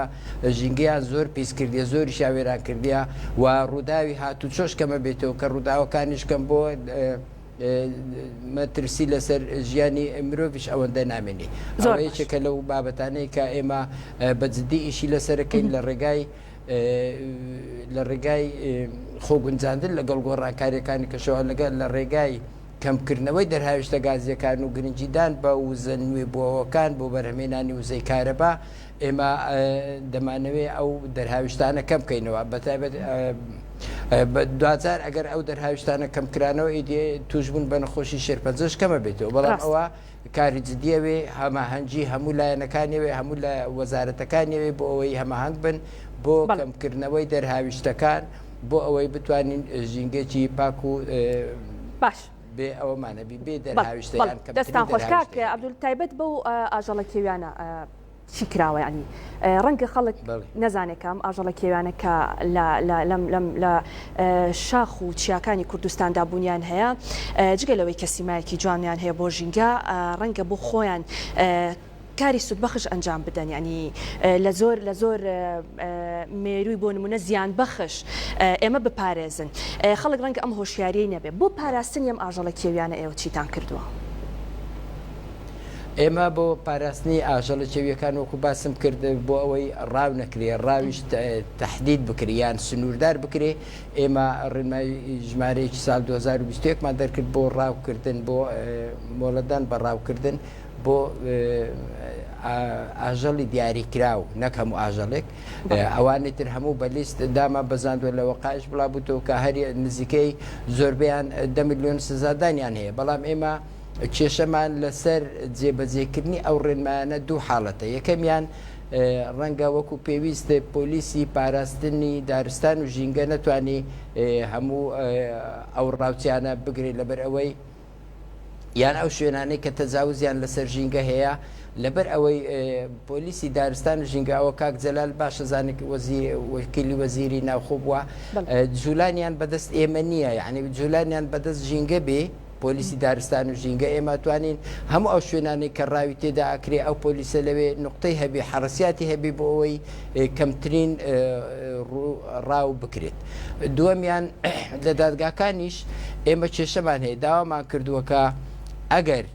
ژینگەیان زۆر پیس کردیە زۆری شاوێران کردیا و ڕووداوی هاتوو چۆش کەمە بێتەوە کە ڕووداوەکانیشکەم بۆ مەترسی لەسەر ژیانی مرۆڤش ئەوەندە نامێنی یەکێکە لەو بابەتانەی کە ئێمە بەجددی ئیشی لەسەرەکەین لە ڕێگای خۆگونجاندن لەگەڵ گۆڕانکاریەکانی کەشەوە لەگەڵ لە ڕێگای کەمکردنەوەی دەرهاویشتە گازیەکان و گرنگیدان بە وزە نوێ بۆەوەکان بۆ بەرهەمێنانی وزەی کارەبا ئێمە دەمانەوێت ئەو دەرهاویشتانە کەم بکەینەوە بەتایبەت دوجار ئەگەر ئەو دەرهاویشتانە کەمکرانەوە ئیدێ توشبوون بە نەخۆشی شێرپەنجەش کەمە بێتەوە بەڵام ئەوە کاری جدیەوێ هەماهەنگی هەموو لایەنەکانیەوێ هەموو لە وەزارەتەکانیەوێ بۆ ئەوەی هەماهەنگ بن بۆ کەمکردنەوەی دەرهاویشتەکان بۆ ئەوەی بتوانین ژینگەی پاک و باش بێ ئەوەمانەبی بێ دەرهاویشتیان دەستان خۆشکاک عەبدول تایبەت بەو ئاژەڵە کێویانە چی کراوە ینی ڕەنگە خەڵک نەزانێکم ئاژەڵە کێویانە کە لە شاخ و چیاکانی کوردستاندا بوونیان هەیە جگەلەوەی کە سیمایەکی جوانیان هەیە بۆ ژینگە ڕەنگە بۆ خۆیان کاری سودبەخش ئەنجام بدەن ینی لە زۆر مێرووی بۆ نمونە زیان بەخش ئێمە بپارێزن خەڵک ڕەنگە ئەم هۆشیاریی نەبێ بۆ پاراستنی ئەم ئاژەڵە کێویانە ئێوە چیتان کردووە؟ ئێمە بۆ پاراستنی ئاژەڵە کێویەکان وەکو باسم کرد بۆ ئەوەی ڕاو نەکرێ ڕاویش تەحدید بکریان سنووردار بکرێ ئێمە ڕێنمای ژمارەیەکی ساڵ 2021مان دەرکرد بۆ ڕاوکردن بۆ مۆڵەدان بە ڕاوکردن بۆ ئاژەڵی دیاریکراو نەک هەموو ئاژەڵێک ئەوانەی تر هەموو بە لیست داما بەزاندوە لە وەقایش بڵا بووتەوە کە هەری نزیکەی زۆربیان 10 میلیۆن سزادانیان هەیە بەڵام ئێمە کێشەمان لەسەر جێبەجێکردنی ئەو ڕێنمایانە دوو حاڵەتە یەکەمیان ڕەنگە وەکو پێویستە پۆلیسی پاراستنی دارستان و ژینگە نەتوانی هەموو ئەو ڕاوچیانە بگرێت لەبەر ئەوەی یان ئەو شوێنانەی کە تەجاوزیان لەسەر ژینگە هەیە لەبەر ئەوەی پۆلیسی دارستان و ژینگە ئەوە کاک جەلال باشە زانێک وەکیلی وەزیری ناوخۆ بووە جوولانیان بەدەست ئێمە نییە یعنی جوولانیان بەدەست ژینگە بێ پۆلیسی دارستان و ژینگە ئێمە توانین هەموو ئەو شوێنانی کە ڕاوی تێدا ئەکرێ ئەو پۆلیسە لەوێ نقطەی هەبێ حرەسیاتی هەبێ بۆ ئەوەی کەمترین ڕاو بکرێت دووەمیان لە دادگاکانیش ئێمە کێشەمان هەیە داوامان کردووەکە ئەگەر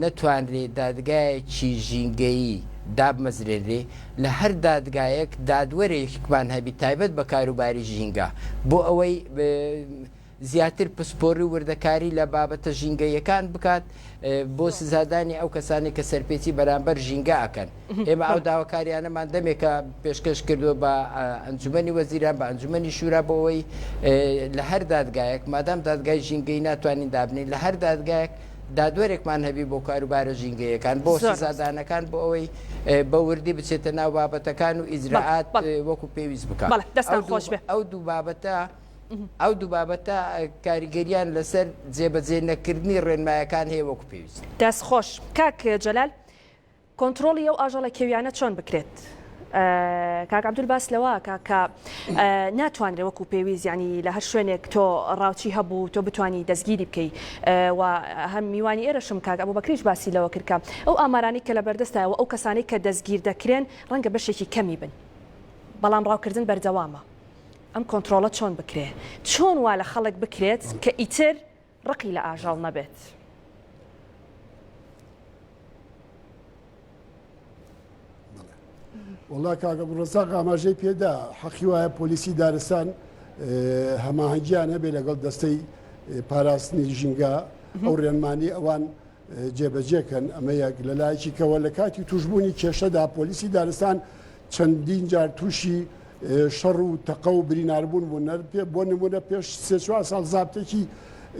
نەتوانرێت دادگایەکی ژینگەیی دابمەزرێنرێ لە هەر دادگایەک دادوەرێکمان هەبی تایبەت بە کاروباری ژینگە بۆ ئەوەی زیاتر پسپۆری وردەکاری لە بابەتە ژینگەیەکان بکات بۆ سزادانی ئەو کەسانی کە سەرپێچی بەرامبەر ژینگە ئەکەن ئێمە ئەو داواکاریانەمان دەمێکە پێشکەش کردووە بە ئەنجومەنی وەزیران بە ئەنجومەنی شورا بۆەوەی لە هەر دادگایەک مادام دادگای ژینگەی ناتوانین دابنین لە هەر دادگایەک دادوەرێکمان هەبی بۆ کاروبارە ژینگەیەکان بۆ سزادانەکان بۆ ئەوەی بە وردی بچێتە ناو بابەتەکان و ئیزراعات وەکو پێویست بکات ئەو دوو بابەتە کاریگەریان لەسەر جێبەجێ نەکردنی ڕێنمایەکان هەیە وەکو پێویست دەست خۆش کاک جەلال کۆنتترۆلی ئەو ئاژەڵە کێویانە چۆن بکرێت کاک عەبدول باس لەوە کە ناتوانرێت وەکو پێویست ینی لە هەر شوێنێک تۆ ڕاوچی هەبوو تۆ بتانی دەستگیری بکەیت و هەم میوانی ئێرەشم کاک ئەبوو بەکریش باسی لەوە کردکە ئەو ئامارانی کە لە بەردەستایەوە ئەو کەسانەی کە دەستگیر دەکرێن ڕەنگە بەشێکی کەمی بن بەڵام ڕاوکردن بەردەوامە ئەم کۆنتترۆلە چۆن بکرێ چۆن وا لە خەڵک بکرێت کە ئیتر ڕقی لە ئاژەڵ نەبێت وڵا کاکە ڕزاق ئاماژەی پێدا حەقی وایە پۆلیسی دارستان هەماهەنگیان هەبێ لەگەڵ دەستەی پاراستنی ژینگە ئەو ڕێنمانی ئەوان جێبەجێکەن ئەمە یەک لە لایەکی کەوە لە کاتی توشبوونی کێشەدا پۆلیسی دارستان چەندین جار تووشی شەڕ و تەقە و بریناربوون بوون بۆ نمونە پێش 3-4 ساڵ زابتێکی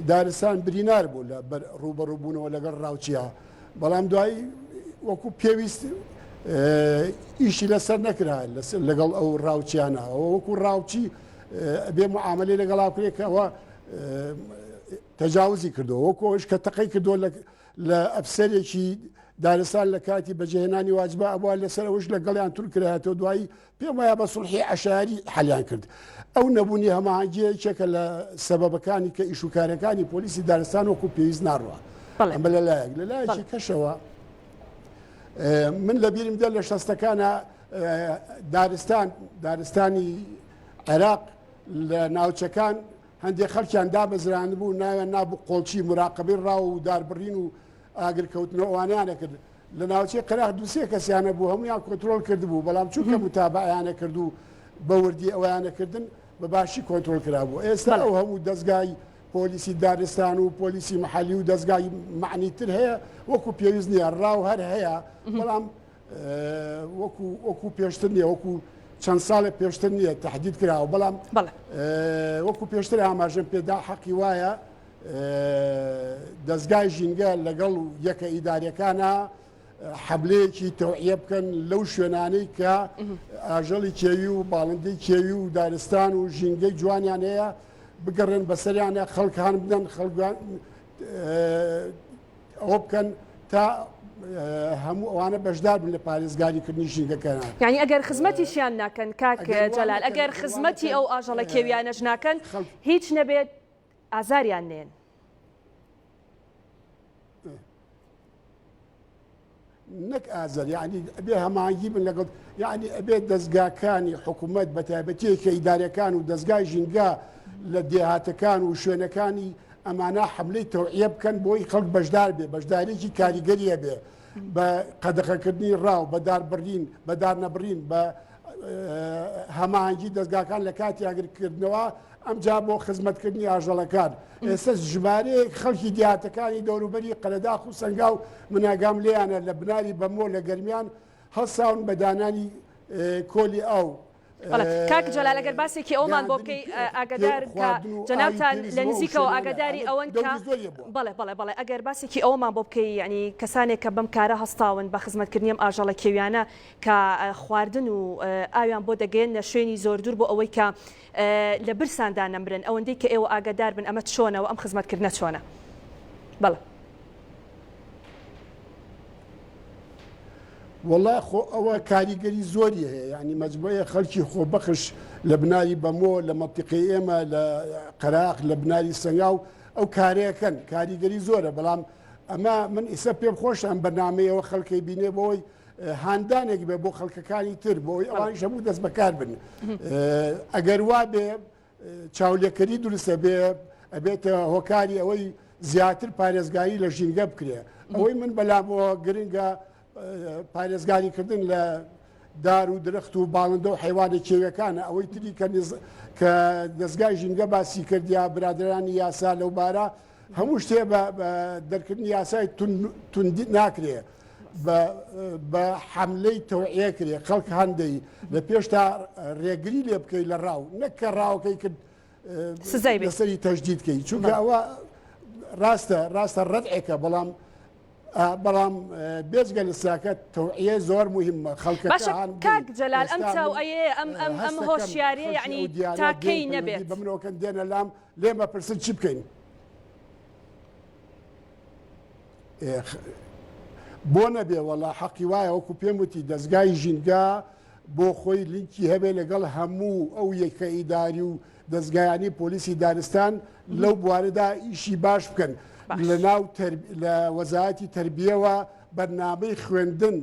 دارستان برینار بوو لە ڕوبەڕووبوونەوە لەگەڵ ڕاوچیا بەڵام دوایی وەکو پێویست ئیشی لەسەر نەکرا لەگەڵ ئەو ڕاوچیانە وەکو ڕاوچی بێ معاملەی لەگەڵاکرێکەوە تەجاوزی کردەوە وەکۆش کە تەقی کردو لە ئەفسەرێکی دارستان لە کاتی بەجێهێنانی واجبە ئەوە لەسەر ئەوش لەگەڵیان توور کرایەوە دوایی پێم وایە بە سڵحی عەشاری حەلیان کرد ئەو نەبوونی هەماهەنگیەکێکە لە سەبەبەکانی کە ئیشوکارەکانی پۆلیسی دارستان وەکو پێویست ناڕوە ئەمە لەلایەکی کەشەوە من لە بیرم دە لە شەستەکانە دارستانی عێراق لە ناوچەکان هەندێک خەڵکیان دابەزران بوو ناوێن نابوو قۆڵچی مراقبەی ڕاو و داربڕین و ئاگرکەوتنەوەوانیانە کرد لە ناوچەی قەراق دووسێ کەسیانە بوو هەمویان کۆنترۆل کردبوو بەڵام چونکە متابعیانە کرد و بە وردی ئەویانەکردن بە باشی کۆنترۆل کرابوو ئێستا ئەو هەموو دەستگای پۆلیسی دارستان و پۆلیسی محلی و دەستگای معنیتر هەیە وەکو پێویست نییە ڕاو هەر هەیە بەڵام وەکو پێشتر نییە وەکو چەند ساڵێک پێشتر نییە تهدید کراوە بەڵام وەکو پێشتر ئاماژەم پێدا حەقی وایە دەستگای ژینگە لەگەڵ یەکە ئیداریەکانە حەبلەیەکی تەوعیە بکەن لەو شوێنانەی کە ئاژەڵی کێوی و باڵندەی کێوی و دارستان و ژینگەی جوانیان هەیە بگەڕێن بەسەریانە خەڵکان بدەن خەڵکان ئەوە بکەن تا هەموو ئەوانە بەشدار بن لە پارێزگاریکردنی ژینگەکانە یعنی ئەگەر خزمەتیشیان ناکەن کاک جەلال ئەگەر خزمەتی ئەو ئاژەڵە کێویانەش ناکەن هیچ نەبێت ئازاریان نێن نەک ئازار یعنی ئەبێ هەماهەنگی بن لەگەڵ یعنی ئەبێت دەستگاکانی حکوومەت بە تایبەتیەکە ئیدارەکان و دەستگای ژینگە لە دێهاتەکان و شوێنەکانی ئەمانە حملەی تەوعیە بکەن بۆی خەڵک بەشدار بێ بەشدارێکی کاریگەریە بێ بە قەدەغەکردنی ڕاو بە داربڕین بە دارنەبڕین بە هەماهەنگی دەستگاکان لە کاتی ئاگرکردنەوە ئەمجا بۆ خزمەتکردنی ئاژەڵەکان ئێستا ژمارەیەک خەڵکی دیاتەکانی دەوروبەری قەلەداخ و سەنگاو مناگام لێیانە لە بناری بەمۆ لە گەرمیان هەساون بە دانانی کۆلی ئەو کاک جەلال ئەگەر باسێکی ئەومان بۆ بکەی ئاگادار کە جەنابتان لە نزیکەوە ئاگاداری ئەوەن کە بەڵێ ئەگەر باسێکی ئەومان بۆ بکەی ینی کەسانێک کە بەم کارە هەستاون بە خزمەتکردنیم ئاژەڵە کێویانە کە خواردن و ئاویان بۆ دەگەێنە شوێنی زۆر دوور بۆ ئەوەی کە لە برساندا نەمرن ئەوەندەی کە ئێوە ئاگادار بن ئەمە چۆنەوە ئەم خزمەتکردنە چۆنە بەڵێ والله ئەوە کاریگەری زۆری هەیە ینی مەجموعە خەڵکی خۆبەخش لە بناری بەمۆ لە مەنتیقەی ئێمە لە قەراق لە بناری سەنگاو ئەو کارەیەکەن کاریگەری زۆرە بەڵام ئەمە من ئیسە پێم خۆش ئەم بەنامەیەوە خەڵکی بینێ بۆی هاندانێک بێ بۆ خەڵکەکانی تر بۆی ئەوانیش هەموو دەست بەکار بن ئەگەر وا بێ چاولێکەری دروستە بێ ئەبێتە هۆکاری ئەوەی زیاتر پارێزگایی لە ژینگە بکرێ ئەوەی من بەلامەوە گرنگە پارێزگاریکردن لە دار و درەخت و باڵندە و حیوانە کێویەکانە ئەوەی تری کە دەستگای ژینگە باسی کردیا برادرانی یاسا لەو بارە هەموو شتێ بە دەرکردنی یاسای توندی ناکرێ بە حملەی تەوعیە کرێ خەڵک هەندەی لە پێش تا ڕێگری لێ بکەی لە ڕاو نەکە ڕاوکەی کرد لەسەری تەجدیدکەی چونکە ئەوە ڕاستە ڕەدعێکە بەڵام بێزگە لە ساکە تەوعیە زۆر مهمە خەڵکەکان کاک جەلال ئەم تەوعیە ئەم هۆشیاریە یعنی تاکەی نەبێت بمنەوەکەن دێنە لام لێمە پرسن چی بکەین بۆ نەبێ وەڵا حەقی وایە وەکو پێم وتی دەستگای ژینگە بۆ خۆی لینکی هەبێ لەگەڵ هەموو ئەو یەکە ئیداری و دەستگایانی پۆلیسی دارستان لەو بوارەدا ئیشی باش بکەن لە وەزارەتی تربیەوە بەرنامەی خوێندن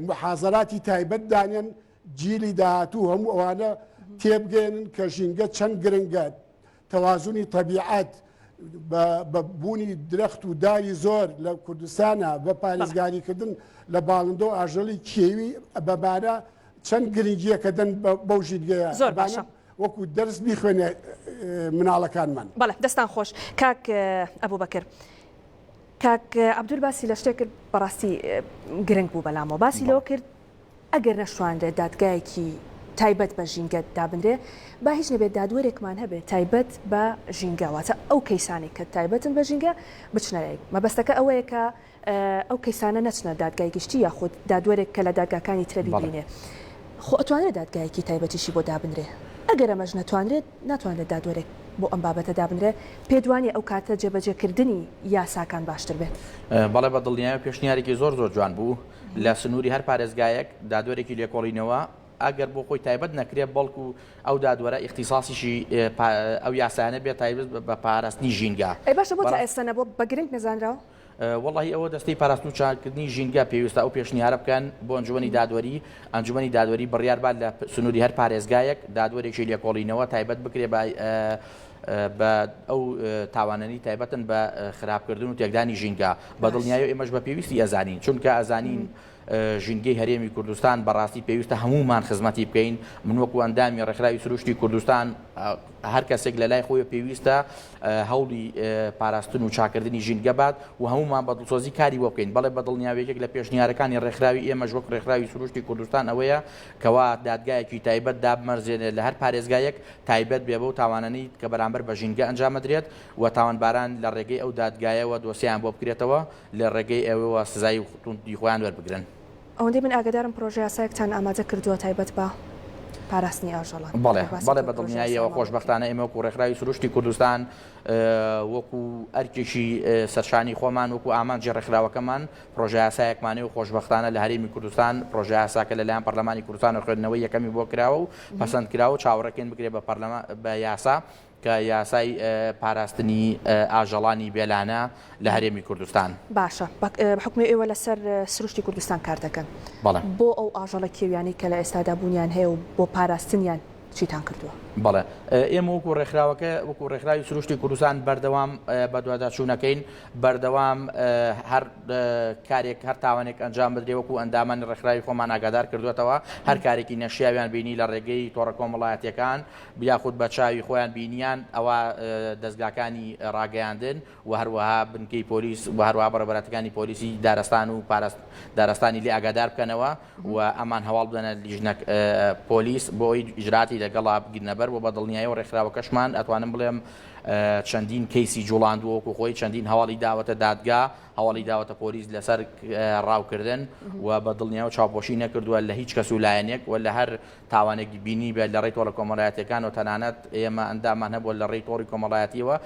محازەراتی تایبەت دانێن جیلی داهاتوو هەموو ئەوانە تێبگەێنن کە ژینگە چەند گرنگە تەوازونی تەبیعەت بە بوونی درەخت و داری زۆر لە کوردستانە بە پارێزگاریکردن لە باڵندە و ئاژەڵی کێوی بەبارە چەند گرنگیەکە دەن بەو ژینگەیە زۆر باشە وەکو دەرس بیخوێنێ مناڵەکانمان بەڵێ دەستان خۆش کاک ئەبوبەکر کاک عەبدول باسی لە شتێک کرد بەڕاستی گرنگ بوو بەلامەوە باسی لەوە کرد ئەگەر نەشواندێت دادگایەکی تایبەت بە ژینگە دابنرێ با هیچ نەبێت دادوەرێکمان هەبێت تایبەت بە ژینگەواتە ئەو کەیسانی کە تایبەتن بە ژینگە بچنەرەی مەبەستەکە ئەوەیە کە ئەو کەیسانە نەچنە دادگای گشتی یاخود دادوەرێک کە لە دادگاکانی ترە ببینێ خۆ ئەتوانێت دادگایەکی تایبەتیشی بۆ دابنرێ ئەگەر ئەمەش نەتوانرێت ناتوانێت دادوەرێک بۆ ئەم بابەتە دابنرێ پێدوانی ئەو کاتە جێبەجێکردنی یاساکان باشتر بێت بەڵێ بە دڵنیایە پێشنیارێکی زۆر جوان بوو لە سنووری هەر پارێزگایەک دادوەرێکی لێکۆڵینەوە ئەگەر بۆ خۆی تایبەت نەکرێت بەڵکو ئەو دادوەرە اختصاسیشی ئەو یاسانە بێت تایبەت بە پاراستنی ژینگە ئەی باشە بۆ تا ئێستا بۆ بەگرنگ نەزانراوە وڵی ئەوە دەستەی پاراستن و چاکردنی ژینگە پێویستە ئەو پێشنیارە بکەن بۆ ئەنجومەنی دادوەری بڕیاربات لە سنووری هەر پارێزگایەک دادوەرێکی لێکۆڵینەوە تایبەت بکرێ بە ئەو تاوانەی تایبەتن بە خراپکردن و تێکدانی ژینگە بە دڵنیایی ئێمەش بە پێویستی ئەزانین چونکە ئەزانین ژینگەی هەرێمی کوردستان بەڕاستی پێویستە هەمومان خزمەتی بکەین من وەکو ئەندامی ڕێکخراوی سروشتی کوردستان هەر کەسێک لە لای خۆی پێویستە هەوڵی پاراستن و چاکردنی ژینگە بات و هەمومان بە دڵسۆزی کاری بۆ بکەین بەڵێ بە دڵنیاوێکێک لە پێشنیارەکانی ڕێکخراوی ئێمەش وەک ڕێکخراوی سروشتی کوردستان ئەوەیە کەوا دادگایەکی تایبەت دابمەرزێنێت لە هەر پارێزگایەک تایبەت بێ بەو تاوانانەی کە بەرامبەر بە ژینگە ئەنجامەدرێت و تاوانباران لە ڕێگەی ئەو دادگایەوە دۆسییان بۆ بکرێتەوە لە ڕێگەی ئەوەوە سزای توندی خۆیان وەربگرن. ئەوەندەی من ئاگدارم پرۆژه یاسایەکتان ئامادە کردووە تایبەت بە پاراستنی ئاژەڵان بەڵێ بە دڵنیاییەوە خۆشبەختانە ئێمە وەکو ڕێکخراوی سروشتی کوردستان وەکو ئەرکێکی سەرشانی خۆمان وەکو ئامانجی ڕێکخراوەکەمان پرۆژه یاسایەکمانەی و خۆشبەختانە لە هەرێمی کوردستان پرۆژه یاساکە لەلایەن پەرلەمانی کوردستان و خوێندنەوەی یەکەمی بۆ کراوە و پەسەند کراوە چاوەڕێکێن بکرێت بە یاسا کە یاسای پاراستنی ئاژەڵانی بێلانە لە هەرێمی کوردستان باشە حکومی ئێوە لەسەر سروشتی کوردستان کار دەکەن بۆ ئەو ئاژەڵە کێویانی کە لە ئێستادا بوونیان هەیە و بۆ پاراستنیان چیتان کردووە بەڵێ ئێمە وەکو ڕێکخراوەکە وەکو ڕێکخراوی سروشتی کوردستان بەردەوام بە دوواداچوونەکەین بەردەوام هەر کارێک هەر تاوانێک ئەنجام بدرێ وەکو ئەندامانی ڕێکخراوی خۆمان ئاگادار کردوێتەوە هەر کارێکی نەشیاویان بینی لە ڕێگەی تۆڕە کۆمەڵایەتیەکان بیاخود بە چاوی خۆیان بینیان ئەوە دەستگاکانی ڕاگەیاندن و هەروەها بنکەی پۆلیس و هەروەها بەڕێبەرەتەکانی پۆلیسی دارستان و دارستانی لێ ئاگادار بکەنەوە و ئەمان هەواڵ بدەنە لیژنە پۆلیس بۆ ئەوی ئیجراتی لەگەڵا بگیرنە بەر بۆ بە دڵنیایی و ڕێکخراوەکەشمان ئەتوانم بڵێم چەندین کەیسی جوڵاندووەکو خۆی چەندین هەواڵی داوەتە دادگا هەواڵی داوەتە پۆلیس لەسەر ڕاوکردن و بە دڵنیایی و چاوپۆشی نەکردووە لە هیچ کەس و لایەنێک و لە هەر تاوانێکی بینی بێت لە ڕێی تۆڕە کۆمەڵایەتیەکان و تەنانەت ئێمە ئەندامان هەبووە لە ڕێی تۆڕی کۆمەڵایەتیەوە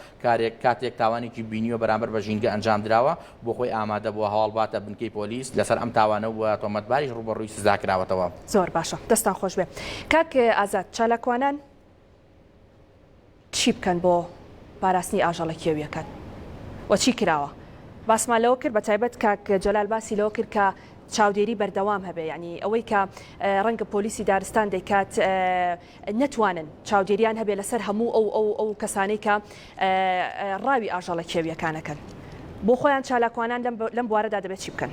کاتێک تاوانێکی بینیوە بەرامبەر بە ژینگە ئەنجام درراوە بۆ خۆی ئامادە بووە هەواڵ باتە بنکەی پۆلیس لەسەر ئەم تاوانە و تۆمەتباریش ڕوبەڕووی سزا کراوەتەوە. زۆر باشە دەستان خۆش بێ کاک ئازاد چالاکوانان چی بکەن بۆ پاراستنی ئاژەڵە کێویەکان و چی کراوە باسمان لەوە کرد بە تایبەت کاک جەلال باسی لەوە کرد کە چاودێری بەردەوام هەبێ ینی ئەوەی کە ڕەنگە پۆلیسی دارستان دەیکات نەتوانن چاودێریان هەبێ لەسەر هەموو ئەو کەسانەی کە ڕاوی ئاژەڵە کێویەکانەکەن بۆ خۆیان چالاکوانان لەم بوارەدا دەبێت چی بکەن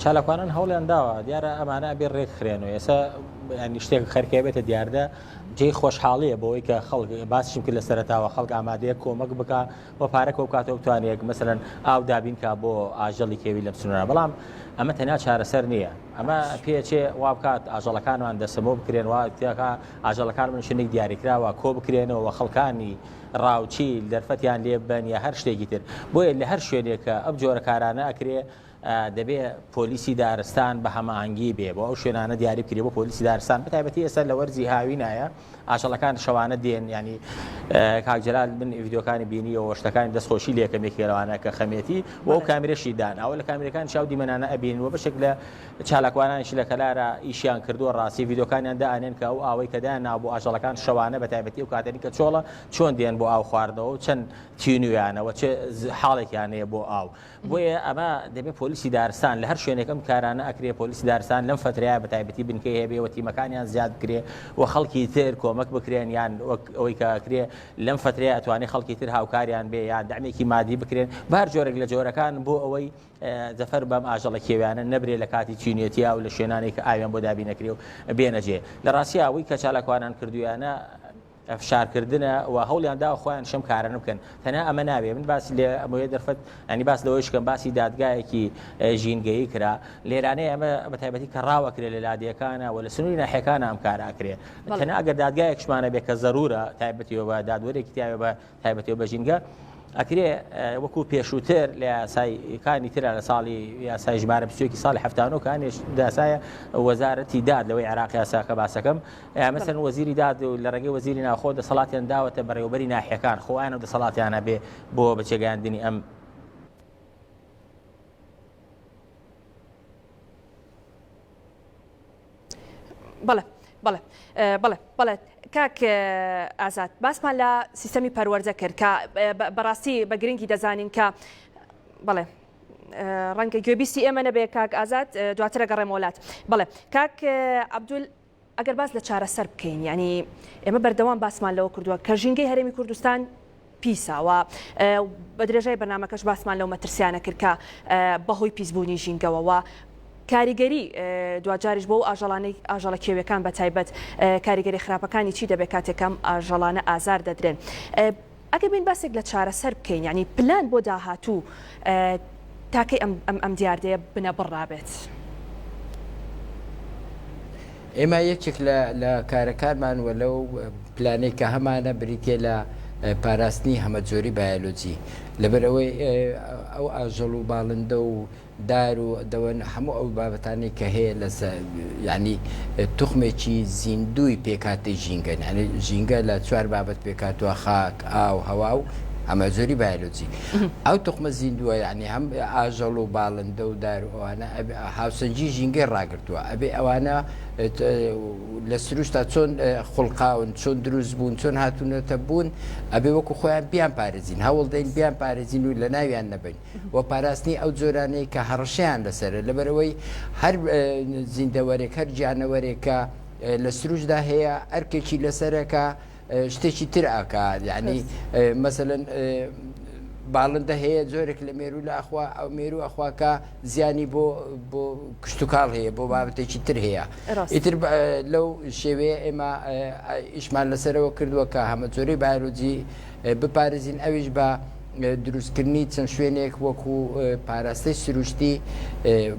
چالاکوانان هەوڵیان داوە دیارە ئەمانە ئەبێ ڕێک خرێنەوە ئێستا ینی شتێک خەرکێ بێتە دیاردە جێی خۆشحاڵیە بۆەوەی کە خەڵک باسیشم کرد لە سەرەتاوە خەڵک ئامادەیە کۆمەک بکە بۆ پارەکە و کاتەوە بتوانێت مەسەرەن ئاو دابینکە بۆ ئاژەڵی کێوی لەم سنوورە بەڵام ئەمە تەنیا چارەسەر نییە ئەمە پێچێ وا بکات ئاژەڵەکانمان دەسەمۆ بکرێن وا تێکە ئاژەڵەکان من شوێنێک دیاریکراوە کۆ بکرێنەوە خەڵکانی ڕاوچی دەرفەتیان لێ بن یا هەر شتێکی تر بۆیە لە هەر شوێنێکە ئەم جۆرە کارانە ئەکرێ دەبێت پۆلیسی دارستان بە هەماهنگگی بێ بۆ ئەو شوێنانە دیاری بکرێ بۆ پۆلیسی دارستان بەتایبەتی ئێستا لە وەرزی هاوی نایە ئاژەڵەکان شەوانە دێن ینی کاکجلال من ڤیدۆکانی بینیەوە شتەکانی دەستخۆشی لێکەمێکێرەوانە کە خەمێتی و ئەو کامێرەشی دان ئەوە لە کامێرەکان چاو دیمەنانە ئەبینەوە بەشێک لە چالاکوانانیشی لە کەلارە ئیشیان کردووە ڕاستی ڤیدۆکانیان دائنێن کە ئەو ئاوەی کەدایان ناو بۆ ئاژەڵەکان شەوانە بەتایبەتی و کاتێنی کە چۆڵە چۆن دێن بۆ ئاو خواردنەوە و چەند تینویانەوە چه حاڵێکیانەیە بۆ ئاو بۆیە ئەمە دەبێت پۆلیسی دارستان لە هەر شوێنێکم کارانە ئەکرێ پۆلیسی دارستان لەم فترەیە بەتایبەتی بنکەی هەبێ و تیمەکانیان زیاد بکرێ و خەڵکی تر کۆمەک بکرێن یان ئەوەی کە ئەکرێ لەم فترەیە ئەتوانێت خەڵکی تر هاوکاریان بێ یان دەعمێکی مادی بکرێن بە هەر جۆرێک لە جۆرەکان بۆ ئەوەی زەفەر بەم ئاژەڵە کێویانە نەبرێ لە کاتی چینێتیا و لە شوێنانێک کە ئاویان بۆ دابینەکرێ و بێنەجێ لە ڕاستی ئەوەی کە چالاکوانان کردویانە ئەفشارکردنە و هەوڵیان دا خۆیان شەم کارانە بکەن تەنها ئەمە نابێ من باسی لێ ئەمەوەی دەرفەت ئەنی باس لەوەیشکەم باسی دادگایەکی ژینگەیی کرا لێرانەیە ئەمە بەتایبەتی کە ڕاوەکرێ لە لادیەکانە و لە سنووری ناحیەکانە ئەم کاراکرێ تەنها ئەگەر دادگایەکشمانە بێ کە زەرورە تایبەتیەوە بە دادوەرێکی تیاوە بە تایبەتیەوە بە ژینگە ئەکرێ وەکو پێشووتر لە یاسایەکانی ترە لە ساڵی یاسای ژمارە 20 ساڵی هەفتانۆکانیش داسایە وەزارەتی داد لەوەی عێراق یاساکە باسەکەم مەسەن وەزیری داد و لە ڕێگەی وەزیری ناوخۆ دەسەڵاتیان داوەتە بەڕێوەبەری ناحیەکان خۆیان و دەسەڵاتیانە بێ بۆ بەجێگەیاندنی ئەم بەڵێ کاک ئازاد باسمان لە سیستەمی پەروەردە کرد کە بەڕاستی بە گرنگی دەزانین کە بەڵێ ڕەنگە گوێبیستی ئێمە نەبێ کاک ئازاد دواترە گەڕێم وڵات بەڵێ کاک عەبدول ئەگەر باس لە چارەسەر بکەین ینی ئێمە بەردەوام باسمان لەوە کردووە کە ژینگەی هەرێمی کوردستان پیساوە بە درێژای بەرنامەکەش باسمان لەو مەترسیانە کرد کە بەهۆی پیسبوونی ژینگەوە کاریگەری دوجاریش بۆ ئاژەڵە کێویەکان بە تایبەت کاریگەری خراپەکانی چی دەبێت کاتێکم ئاژەڵانە ئازار دەدرێن ئەگەر بین باسێک لە چارەسەر بکەین ینی پلان بۆ داهاتوو تاکەی ئەم دیاردەیە بنە بڕابێت ئێمە یەکێک لە کارەکانمان وەلەو پلانەی کە هەمانە بریتێ لە پاراستنی هەمەجۆری بایۆلۆجی لەبەرەوەی ئەو ئاژەڵ و باڵندە و دار و دەوەن هەموو ئەو بابەتانی کە هەیە لە ینی توخمێکی زیندوی پێکاتی ژینگەن هەنێ ژینگە لە چوار بابەت پێکاتوە خاک ئاو هەوا و ئەمە زۆری بایۆلۆجی ئەو توخمە زیندووە یعنی هەم ئاژەڵ و باڵندە و دار و ئەوانە هاوسەنجی ژینگەی ڕاگرتووە ئەبێ ئەوانە لە سروشتا چۆن خوڵقاون چۆن دروست بوون چۆن هاتوونەتە بوون ئەبێ وەکو خۆیان بیان پارێزین هەوڵ دەین بیان پارێزین و لە ناویان نەبین و پاراستنی ئەو جۆرانەی کە هەڕەشیان لەسەرە لەبەرەوەی هەر زیندەوەرێک هەر گیانەوەرێکە لە سروشدا هەیە ئەرکێکی لەسەرەکە شتێکی تر ئاکا یعنی مەسەلەن باڵندە هەیە جۆرێک لە مێرو لە ئەخوا ئەو مێرو ئەخواکە زیانی بۆ کشتتوکاڵ هەیە بۆ بابەتێکی تر هەیە ئیتر لەو شێوەیە ئێمە ئیشمان لەسەرەوە کردووە کە هەمە جۆرەی بایۆلۆجی بپارێزین ئەویش بە دروستکردنی چەند شوێنێک وەکو پاراستەی سروشتی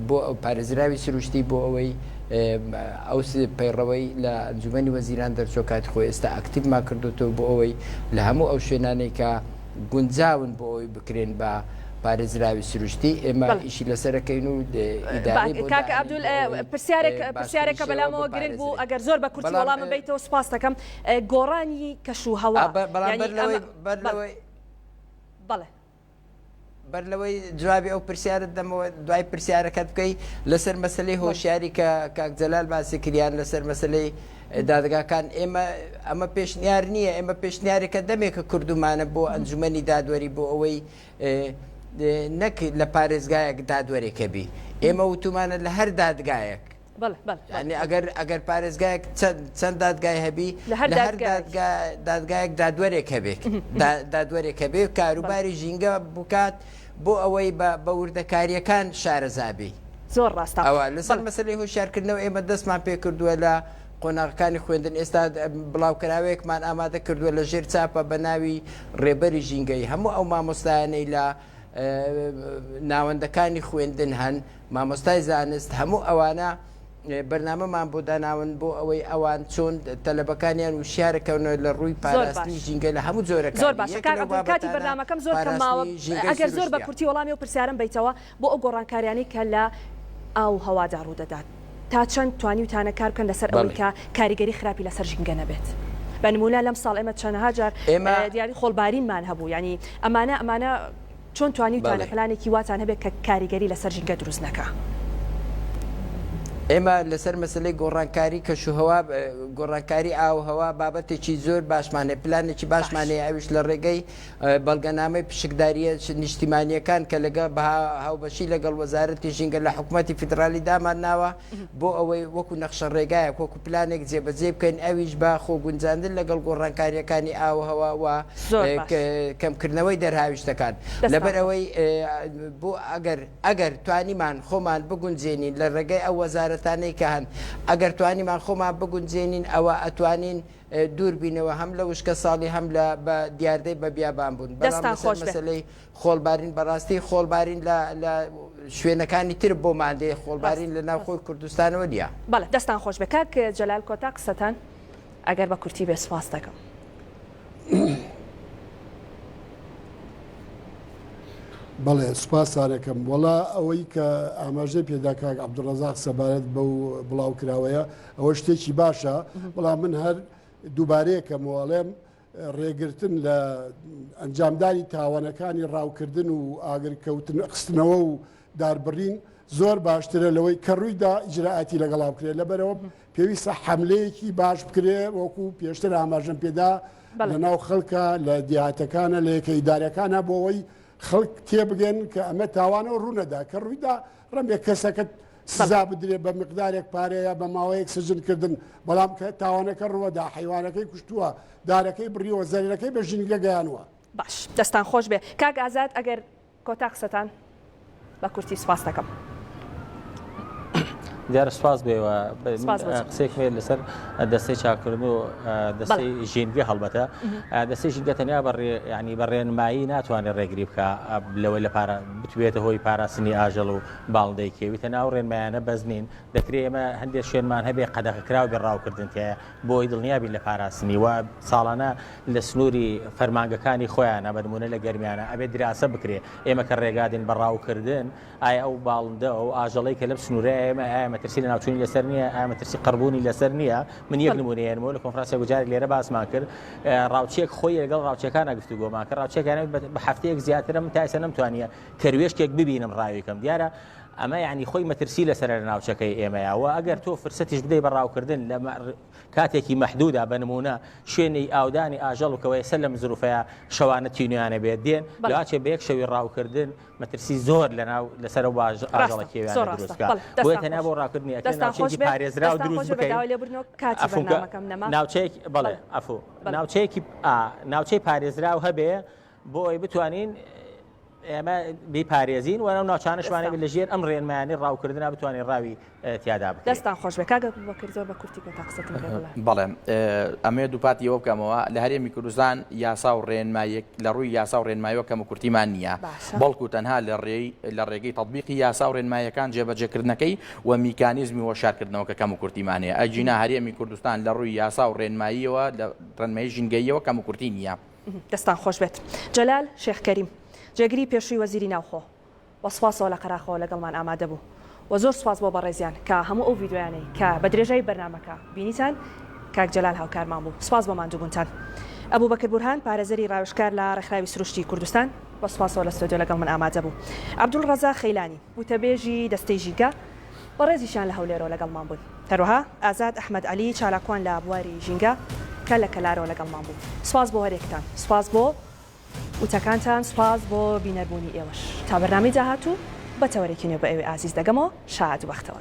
بۆ پارێزراوی سروشتی بۆ ئەوەی ئەو پەیڕەوەی لە ئەنجومەنی وەزیران دەرچۆ کاتی خۆی ئێستا ئەکتیڤمان کردوتەوە بۆ ئەوەی لە هەموو ئەو شوێنانەی کە گونجاون بۆ ئەوی بکرێن بە پارێزراوی سروشتی ئێمە ئیشی لەسەرەکەین و کاک عەبدول پرسیارێکە بەلامەوە گرنگ بوو ئەگەر زۆر بە کورتی وەڵامە بیتەوە سپاس دەکەم گۆڕانی کەشوهەوا بەڵێ بەر لەوەی جوابی ئەو پرسیارت دەمەوە دوای پرسیارەکەت بکەی لەسەر مەسلەی هۆشیاری کە کاک جەلال باسی کریان لەسەر مەسلەی دادگاکان ئێمە ئەمە پێشنیار نییە ئێمە پێشنیارێکە دەمێکە کردومانە بۆ ئەنجومەنی دادوەری بۆ ئەوەی نەک لە پارێزگایەک دادوەرێکە بی ئێمە وتومانە لە هەر دادگایەک ینی ئەگەر پارێزگایەک چەند دادگای هەبی لە هەر دادگایەک دادوەرێکە بێت دادوەرێکە بێ کاروباری ژینگە بکات بۆ ئەوەی بە وردەکاریەکان شارەزابی زۆر ڕاستە ئەوە لەسەر مەسلەی هۆشیارکردنەوە ئێمە دەستمان پێ کردووە لە قۆناغەکانی خوێندن ئێستا بڵاوکراوەیەکمان ئامادە کردووە لە ژێر چاپە بە ناوی ڕێبەری ژینگەی هەموو ئەو مامۆستایانەی لە ناوەندەکانی خوێندن هەن مامۆستای زانست هەموو ئەوانە بەرنامەمان بۆ داناون بۆ ئەوەی ئەوان چۆن تەلەبەکانیان وشیارەکەونەوە لە ڕووی پاراستنی ژینگە لە هەموو جۆرەکان زۆر باشە کاتی بەرنامەکەم زۆر کەماوە ئەگەر زۆر بە کورتی وەڵامی و پرسیارم بیتەوە بۆ ئەو گۆڕانکاریانی کە لە ئاو هەوادا ڕوودەدات تا چەند توانی وتانە کار بکەن لەسەر ئەوەی کە کاریگەری خراپی لەسەر ژینگە نەبێت بە نمونە لەم ساڵ ئێمە چەندەها جار دیاری خۆڵبارینمان هەبوو ینی ئەمانە چۆن توانی وتانە پلانێکی واتان هەبێت کە کاریگەری لەسەر ژینگە دروست نەکە ئێمە لەسەر مەسلەی گۆڕانکاری کەشوهەوا گۆڕانکاری ئاوهەوا بابەتێکی زۆر باشمانێ پلانێکی باشمانەیە ئەوش لە ڕێگەی بەڵگەنامەی پشکداریە نیشتیمانیەکان کە لەگە بە هاوبەشی لەگەڵ وەزارەتی ژینگە لە حکوومەتی فیدرالی دامان ناوە بۆ ئەوەی وەکو نەخشە ڕێگایە وەکو پلانێک جێبەجێ بکەین ئەویش بە خۆگونجاندن لەگەڵ گۆڕانکاریەکانی ئاوهەوا و کەمکردنەوەی دەرهاویشتەکان لەبەر ئەوەی بۆ ئەگەر توانیمان خۆمان بگونجێنین لە ڕێگەی ئەو وەزارەتانەی کە هەن ئەگەر توانیمان خۆمان بگونجێنین ئەوە ئەتوانین دوور بینەوە هەم لە وشکە ساڵی هەم لە بە دیاردەی بە بیابان بوون دەستان خۆش مەسلەی خۆڵبارین بەڕاستی خۆڵبارین لە شوێنەکانی تر بۆ مادەی خۆڵبارین لە ناوخۆی کوردستانەوە دیە بەڵێ دەستان خۆش بە کاک جەلال کۆتا قسەتان ئەگەر بە کورتی بێ سپاس دەکەم بەڵێ سوپاسانەکەم وڵا ئەوەی کە ئاماژەی پێدا کاک عەبدوڵڕەزاق سەبارەت بەو بڵاوکراوەیە ئەوە شتێکی باشە بەڵام من هەر دووبارەیەکەم وەڵێم ڕێگرتن لە ئەنجامدانی تاوانەکانی ڕاوکردن و ئاگرکەوتن قستنەوە و داربڕین زۆر باشترە لەوەی کە ڕوویدا ئیجراعاتی لەگەڵاو بکرێت لەبەرەوە پێویستە حملەیەکی باش بکرێ وەکو پێشتر ئاماژەم پێدا لە ناو خەڵکە لە دیاتەکانە لە یەکە ئیدارەکانە بۆ ئەوەی خەڵک تێبگەن کە ئەمە تاوانەوە ڕوونەدا کە ڕوویدا ڕەمێک کەسەکەت سزا بدرێت بە مقدارێک پارەیە بە ماوەیەک سژنکردن بەڵام کە تاوانەکە ڕوەدا حیوانەکەی کوشتووە دارەکەی بڕیەوە زەریرەکەی بە ژینگە گەیانوە. باش دەستان خۆش بێ کاک ئازاد ئەگەر کۆتا قسەتان بە کورتی سوپاس دەکەم. دیارە سوپاس بێەوە قسێکێ لەسەر دەستەی چاکردن و دەستەی ژینگە هەڵبەتە دەستەی ژینگە تەنیا ینی بە ڕێنمایی ناتوانێت ڕێگری بکە لەوەی لە بتوێتە هۆی پاراستنی ئاژەڵ و باڵندەی کێویتە ناو ڕێنمایانە بەزنین دەکرێت ئێمە هەندێک شوێنمان هەبێ قەدەغەکراو بێ ڕاوکردن تایە بۆی دڵنیابین لە پاراستنی و ساڵانە لە سنووری فەرمانگەکانی خۆیانە بەنمونە لە گەرمیانە ئەبێ دراسە بکرێ ئێمە کە ڕێگادین بە ڕاوکردن ئایا ئەو باڵندە ئەو ئاژەڵی کە لەم سنوورە ئێمە مەترسی لە ناوچوونی لەسەر نییە ئامەترسی قڕبوونی لەسەر نییە من یەک نمونەیەنەوە لە کۆنفرانسیە گوجاری لێرە باسمان کرد ڕاوچێک خۆی لەگەڵ ڕاوچەکانە گفتوگۆمان کە ڕاوچێکانە بە هەفتەیەک زیاترە من تایسە نەمتوانیە کەروێشکێک ببینم ڕاوێکم دیارە ئەمە یعنی خۆی مەترسی لەسەر لە ناوچەکەی ئێمەیەوە ئەگەر تۆ فرسەتیش بدەی بە ڕاوکردن لە کاتێکی مەحدودا بە نمونە شوێنی ئاودانی ئاژەڵ و کەوەی سەر لە مزروفەیە شەوانە تینویانە بێت دێن لاچێ بە یەک شەوی ڕاوکردن مەترسی زۆر لەسەر ئاژەڵە کێویانە دروستکە بۆیە تەنیا بۆ ڕاوکردنی ئەکەن ناوچەیەکی پارێزرا و دروست بکەین ناوچەی پارێزرا و هەبێ بۆ ئەوی بتوانین ئێمە بیپارێزین و ناوچانشوانێ لە ژێر ئەم ڕێنمایانی ڕاوکردنا بتوانین ڕاوی تیادا بکەین. دەستان خۆش بێ کاگە بەکرد زۆر بە کورتی پێ تاقسەتم بەڵێ ئەمێ دووپاتی ئەوە بکەمەوە لە هەرێمی کوردستان یاسا و ڕێنمایەک لە ڕووی یاسا و ڕێنماییەوە کەمە کورتیمان نییە بەڵکو تەنها لە ڕێگەی تەطبیقی یاسا و ڕێنمایەکان جێبەجێکردنەکەی و میکانیزمی وەشارکردنەوە کە کەم و کورتیمانەیە ئەجینا هەرێمی کوردستان لە ڕووی یاسا و ڕێنماییەوە لە ڕێنمایی ژینگەییەوە کەم و کورتی نییە. دەستان خۆش بێت جەلال شێخ کەریم جێگری پێشووی وەزیری ناوخۆ وەسپاسەوە لە قەراخەوە لەگەڵمان ئامادە بوو و زۆر سوپاس بۆ بەڕێزیان کە هەموو ئەو ڤیددیویانەی کە بە درێژەی بەرنامەکە بینیتان کاک جەلال هاوکارمان بوو سوپاس بۆ ماندووبوونتان. ئەبوو بەکر بورهان پارێزەری ڕاوێژکار لە ڕێکخراوی سروشتی کوردستان بە سوپاسەوە لە ستۆدیۆ لەگەڵ من ئامادە بوو. عەبدوڵڕەزاق خەیلانی وتەبێژی دەستەی ژینگە بەڕێزیشان لە هەولێرەوە لەگەڵمان بوون هەروەها ئازاد ئەحمەد عەلی چالاکوان لە بواری ژینگە کە لە کەلارەوە لەگەڵمان بوو. سوپاس بۆ هەرێکتان سوپاس بۆ وتەکانتان سوپاس بۆ بینەربوونی ئێوەش تا بەرنامەی داهاتوو بە تەوەرێکی نوێ بە ئێوەی ئازیز دەگەمەوە شاد وەختەوە.